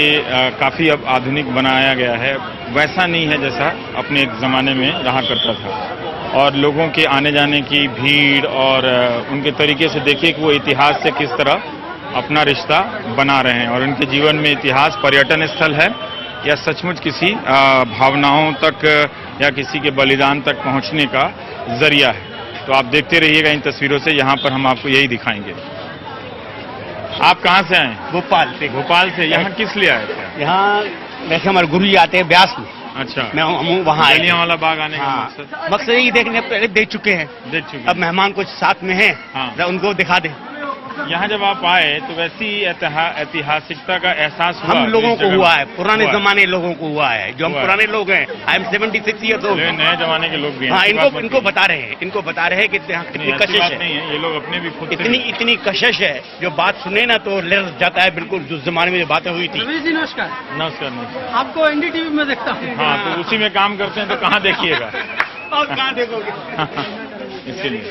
काफ़ी अब आधुनिक बनाया गया है, वैसा नहीं है जैसा अपने एक ज़माने में रहा करता था। और लोगों के आने जाने की भीड़ और उनके तरीके से देखिए कि वो इतिहास से किस तरह अपना रिश्ता बना रहे हैं, और उनके जीवन में इतिहास पर्यटन स्थल है या सचमुच किसी भावनाओं तक या किसी के बलिदान तक पहुंचने का जरिया है। तो आप देखते रहिएगा इन तस्वीरों से, यहाँ पर हम आपको यही दिखाएंगे। आप कहाँ से आए? भोपाल से। भोपाल से यहाँ किस लिए आए थे? यहाँ वैसे हमारे गुरु जी आते हैं ब्यास में। अच्छा, मैं हम वहाँ जलियांवाला बाग आने का मकसद यही देखने, पहले देख चुके हैं, अब मेहमान कुछ साथ में हैं, उनको दिखा दें। यहाँ जब आप आए तो वैसी ऐतिहासिकता का एहसास हुआ? हम लोगों को हुआ है, पुराने जमाने लोगों को हुआ है, जो हम पुराने लोग हैं। I am 76 years old. नए जमाने के लोग भी हैं। हाँ, इनको बता रहे हैं, कि कितनी कशिश है। नहीं है, ये लोग अपने भी खुद इतनी कशिश है, जो बात सुने ना तो ले जाता है बिल्कुल, जिस जमाने में जो बातें हुई थी। नमस्कार। नमस्कार। आपको एनडीटीवी में देखता हूँ। हाँ, तो उसी में काम करते हैं, तो कहाँ देखिएगा। और कहाँ देखोगे? इसके लिए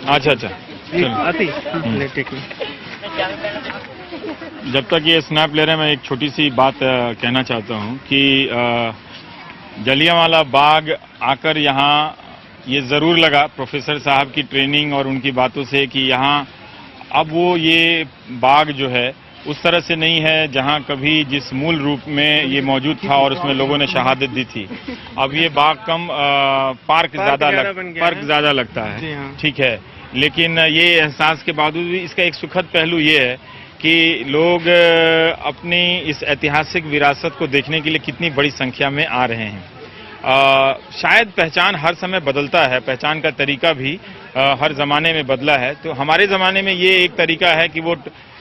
अच्छा जब तक ये स्नैप ले रहे हैं, मैं एक छोटी सी बात कहना चाहता हूँ कि जलियांवाला बाग आकर यहाँ ये ज़रूर लगा प्रोफेसर साहब की ट्रेनिंग और उनकी बातों से कि यहाँ अब वो ये बाग जो है उस तरह से नहीं है जहाँ कभी जिस मूल रूप में ये मौजूद था और उसमें लोगों ने शहादत दी थी। अब ये बाग कम पार्क ज़्यादा लगता है, ठीक है, लेकिन ये एहसास के बावजूद भी इसका एक सुखद पहलू ये है कि लोग अपनी इस ऐतिहासिक विरासत को देखने के लिए कितनी बड़ी संख्या में आ रहे हैं। शायद पहचान हर समय बदलता है, पहचान का तरीका भी हर ज़माने में बदला है। तो हमारे ज़माने में ये एक तरीका है कि वो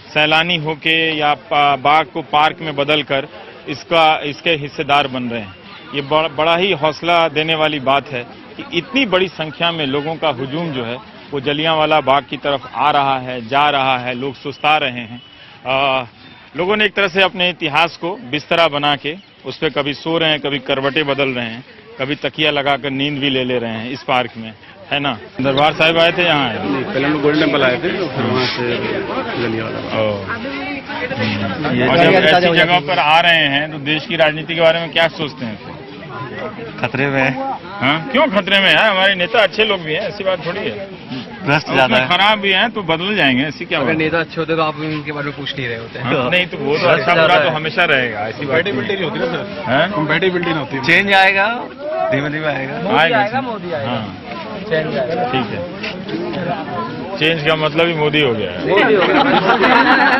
सैलानी होके या बाग को पार्क में बदलकर इसके हिस्सेदार बन रहे हैं। ये बड़ा ही हौसला देने वाली बात है कि इतनी बड़ी संख्या में लोगों का हुजूम जो है वो जलियांवाला बाग की तरफ आ रहा है, जा रहा है, लोग सुस्ता रहे हैं। लोगों ने एक तरह से अपने इतिहास को बिस्तरा बना के उस पर कभी सो रहे हैं, कभी करवटें बदल रहे हैं, कभी तकिया लगाकर नींद भी ले रहे हैं इस पार्क में, है ना। दरबार साहिब आए थे यहाँ? पहले हम गोल्डन टेम्पल आए थे, फिर वहाँ से जलियांवाला। और जब ऐसी जगह पर आ रहे हैं तो देश की राजनीति के बारे में क्या सोचते हैं? खतरे में है। हाँ, क्यों खतरे में है? हमारे नेता अच्छे लोग भी हैं, ऐसी बात थोड़ी है। भ्रष्ट ज्यादा है। खराब भी है तो बदल जाएंगे, ऐसी क्या अगर बात है? नेता अच्छे होते तो आप उनके बारे में पूछ नहीं रहे होते। हाँ, नहीं तो वो तो अच्छा बुरा तो हमेशा रहेगा, ऐसी बात नहीं होती ना सर। कंपेटिबिलिटी नहीं होती, चेंज आएगा धीमे धीमे आएगा। मोदी आएगा। हाँ ठीक है, चेंज का मतलब ही मोदी हो गया है।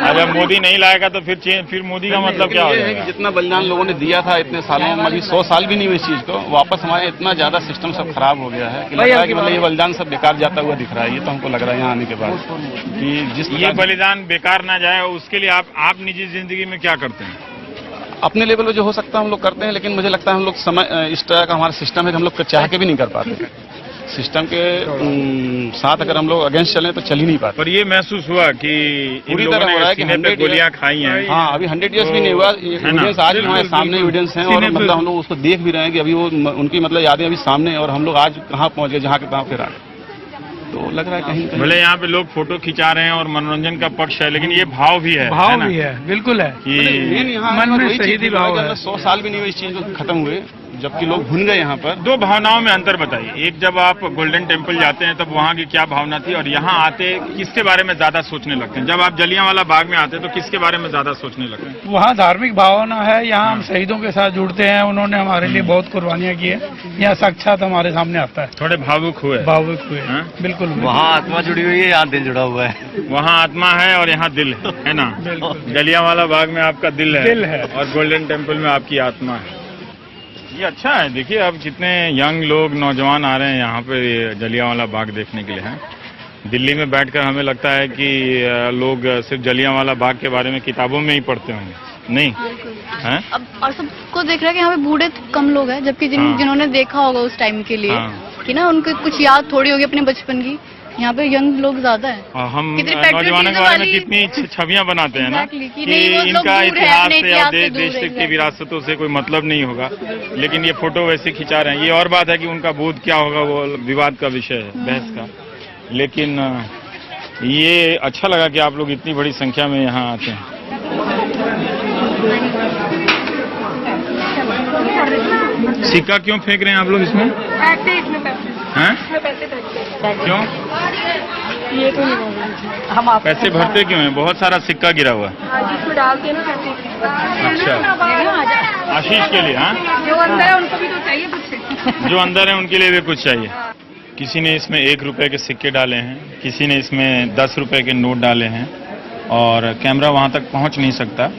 अगर मोदी नहीं लाएगा तो फिर मोदी का मतलब क्या हो जाएगा? जितना बलिदान लोगों ने दिया था इतने सालों में, अभी 100 साल भी नहीं हुए इस चीज को, वापस हमारे इतना ज्यादा सिस्टम सब खराब हो गया है कि लग रहा है कि मतलब ये बलिदान सब बेकार जाता हुआ दिख रहा है। ये तो हमको लग रहा है यहाँ आने के बाद कि जिस ये बलिदान बेकार ना जाए उसके लिए आप निजी जिंदगी में क्या करते हैं? अपने लेवल पे जो हो सकता है हम लोग करते हैं, लेकिन मुझे लगता है हम लोग समय इस तरह का हमारा सिस्टम है कि हम लोग चाह के भी नहीं कर पाते। सिस्टम के साथ अगर हम लोग अगेंस्ट चलें तो चल ही नहीं पाते। पर ये महसूस हुआ कि पूरी तरह हो रहा है कि 100 गोलियां खाई हैं। हाँ, अभी 100 ईयर्स भी नहीं हुआ। एविडेंस आज हमारे सामने एविडेंस हैं और मतलब हम लोग उसको देख भी रहे हैं कि अभी वो उनकी मतलब यादें अभी सामने हैं और हम लोग आज कहाँ पहुंच गए जहाँ के तहाँ फिर आ गए। तो लग रहा है कहीं भले यहाँ पे लोग फोटो खिंचा रहे हैं और मनोरंजन का पक्ष है, लेकिन ये भाव भी है, भाव भी है, बिल्कुल है कि मन में शहीदी भाव है। 100 साल भी नहीं हुए इस चीज को खत्म हुए, जबकि लोग भूल गए यहाँ पर। दो भावनाओं में अंतर बताइए। एक, जब आप गोल्डन टेम्पल जाते हैं तब वहाँ की क्या भावना थी, और यहाँ आते किसके बारे में ज्यादा सोचने लगते हैं? जब आप जलियांवाला बाग में आते हैं तो किसके बारे में ज्यादा सोचने लगते हैं? वहाँ धार्मिक भावना है, यहाँ हम शहीदों के साथ जुड़ते हैं, उन्होंने हमारे लिए बहुत कुर्बानियाँ की है, यहाँ साक्षात हमारे सामने आता है। थोड़े भावुक हुए? भावुक हुए, बिल्कुल। वहाँ आत्मा जुड़ी हुई है, यहाँ दिल जुड़ा हुआ है। वहाँ आत्मा है और यहाँ दिल है ना? जलियांवाला बाग में आपका दिल है और गोल्डन टेम्पल में आपकी आत्मा है। ये अच्छा है। देखिए अब कितने यंग लोग, नौजवान आ रहे हैं यहाँ पे जलियांवाला बाग देखने के लिए हैं। दिल्ली में बैठकर हमें लगता है कि लोग सिर्फ जलियांवाला बाग के बारे में किताबों में ही पढ़ते होंगे, नहीं हैं? अब और सबको देख रहा है कि यहाँ पे बूढ़े कम लोग हैं, जबकि जिन्होंने देखा होगा उस टाइम के लिए कि ना उनको कुछ याद थोड़ी होगी अपने बचपन की। यहाँ पे यंग लोग ज्यादा है। हम नौजवानों के बारे में कितनी छवियां बनाते हैं ना कि इनका इतिहास से और देश की विरासतों से कोई मतलब नहीं होगा, लेकिन ये फोटो वैसे खिंचा रहे हैं। ये और बात है कि उनका बोध क्या होगा, वो विवाद का विषय है, बहस का। लेकिन ये अच्छा लगा कि आप लोग इतनी बड़ी संख्या में यहाँ आते हैं। सिक्का क्यों फेंक रहे हैं आप लोग इसमें? हैं? क्यों? ये तो हम पैसे भरते क्यों हैं? बहुत सारा सिक्का गिरा हुआ है। डालते हैं ना। अच्छा, आशीष के लिए? हाँ, जो अंदर है उनको भी तो चाहिए कुछ। जो अंदर है उनके लिए भी कुछ चाहिए। किसी ने इसमें 1 रुपए के सिक्के डाले हैं, किसी ने इसमें 10 रुपए के नोट डाले हैं, और कैमरा वहां तक पहुंच नहीं सकता,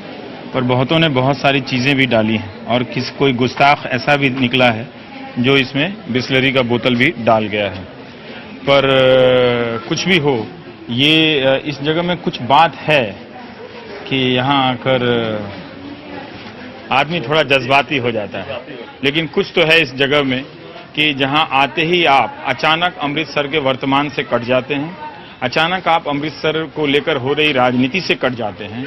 पर बहुतों ने बहुत सारी चीजें भी डाली हैं। और कोई गुस्ताख ऐसा भी निकला है जो इसमें बिस्लरी का बोतल भी डाल गया है। पर कुछ भी हो, ये इस जगह में कुछ बात है कि यहाँ आकर आदमी थोड़ा जज्बाती हो जाता है। लेकिन कुछ तो है इस जगह में कि जहाँ आते ही आप अचानक अमृतसर के वर्तमान से कट जाते हैं, अचानक आप अमृतसर को लेकर हो रही राजनीति से कट जाते हैं,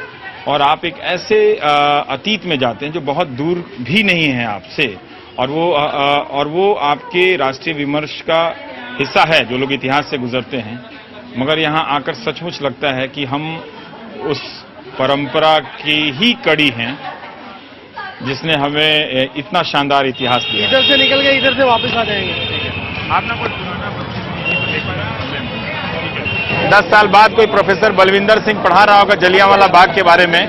और आप एक ऐसे अतीत में जाते हैं जो बहुत दूर भी नहीं है आपसे, और वो आपके राष्ट्रीय विमर्श का हिस्सा है। जो लोग इतिहास से गुजरते हैं, मगर यहाँ आकर सचमुच लगता है कि हम उस परंपरा की ही कड़ी हैं जिसने हमें इतना शानदार इतिहास दिया। इधर से निकल गए, इधर से वापस आ जाएंगे। आपने कुछ 10 साल बाद कोई प्रोफेसर बलविंदर सिंह पढ़ा रहा होगा जलियांवाला बाग के बारे में,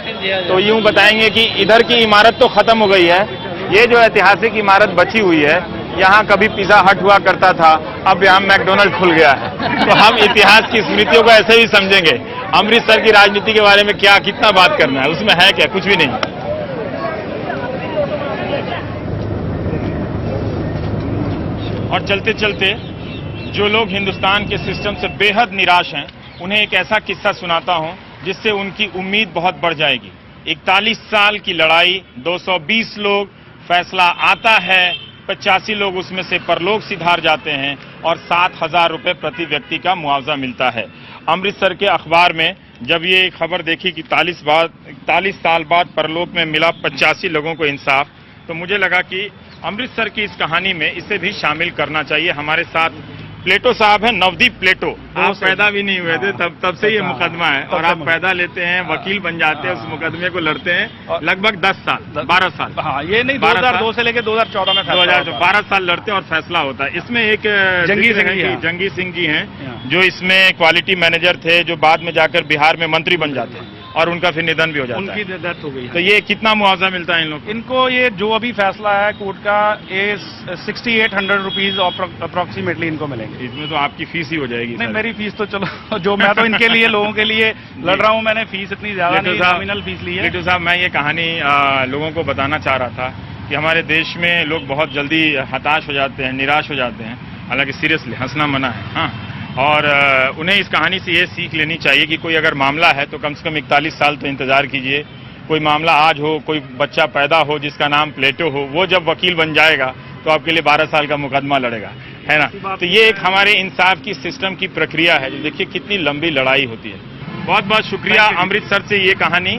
तो यूं बताएंगे कि इधर की इमारत तो खत्म हो गई है, ये जो ऐतिहासिक इमारत बची हुई है, यहाँ कभी पिज्जा हट हुआ करता था, अब यहाँ मैकडोनल्ड खुल गया है। तो हम इतिहास की स्मृतियों को ऐसे ही समझेंगे। अमृतसर की राजनीति के बारे में कितना बात करना है, उसमें है क्या? कुछ भी नहीं। और चलते चलते जो लोग हिंदुस्तान के सिस्टम से बेहद निराश हैं, उन्हें एक ऐसा किस्सा सुनाता हूं जिससे उनकी उम्मीद बहुत बढ़ जाएगी। 41 साल की लड़ाई, 220 लोग, फैसला आता है, 85 लोग उसमें से परलोक सिधार जाते हैं, और 7,000 रुपए प्रति व्यक्ति का मुआवजा मिलता है। अमृतसर के अखबार में जब ये खबर देखी कि 41 साल बाद परलोक में मिला 85 लोगों को इंसाफ, तो मुझे लगा कि अमृतसर की इस कहानी में इसे भी शामिल करना चाहिए। हमारे साथ प्लेटो साहब हैं, नवदीप प्लेटो। आप पैदा भी नहीं हुए थे तब से ये मुकदमा है, और आप पैदा लेते हैं, वकील बन जाते हैं, उस मुकदमे को लड़ते हैं लगभग 10 साल 12 साल। हाँ, ये नहीं 2002 से लेकर 2014 में 12 साल लड़ते हैं और फैसला होता है। इसमें एक जंगी सिंह जी हैं जो इसमें क्वालिटी मैनेजर थे, जो बाद में जाकर बिहार में मंत्री बन जाते हैं और उनका फिर निधन भी हो जाता है। उनकी डेथ हो गई। तो ये कितना मुआवजा मिलता है इन लोग? इनको ये जो अभी फैसला है कोर्ट का, ये 6800 रुपीज अप्रोक्सीमेटली इनको मिलेंगे। इसमें तो आपकी फीस ही हो जाएगी। नहीं, मेरी फीस तो चलो जो मैं तो इनके लिए लोगों के लिए लड़ रहा हूँ, मैंने फीस इतनी ज्यादा नहीं, नॉमिनल फीस ली है। लिट्टू साहब, मैं ये कहानी लोगों को बताना चाह रहा था कि हमारे देश में लोग बहुत जल्दी हताश हो जाते हैं, निराश हो जाते हैं। हालांकि सीरियसली हंसना मना है, हाँ। और उन्हें इस कहानी से ये सीख लेनी चाहिए कि कोई अगर मामला है तो कम से कम 41 साल तो इंतजार कीजिए। कोई मामला आज हो, कोई बच्चा पैदा हो जिसका नाम प्लेटो हो, वो जब वकील बन जाएगा तो आपके लिए 12 साल का मुकदमा लड़ेगा, है ना। तो ये एक हमारे इंसाफ की सिस्टम की प्रक्रिया है। देखिए कितनी लंबी लड़ाई होती है। बहुत बहुत शुक्रिया अमृतसर से ये कहानी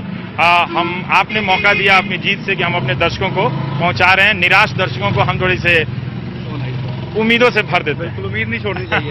आपने मौका दिया अपनी जीत से कि हम अपने दर्शकों को पहुंचा रहे हैं। निराश दर्शकों को हम थोड़ी से उम्मीदों से भर देते हैं। उम्मीद नहीं छोड़नी चाहिए।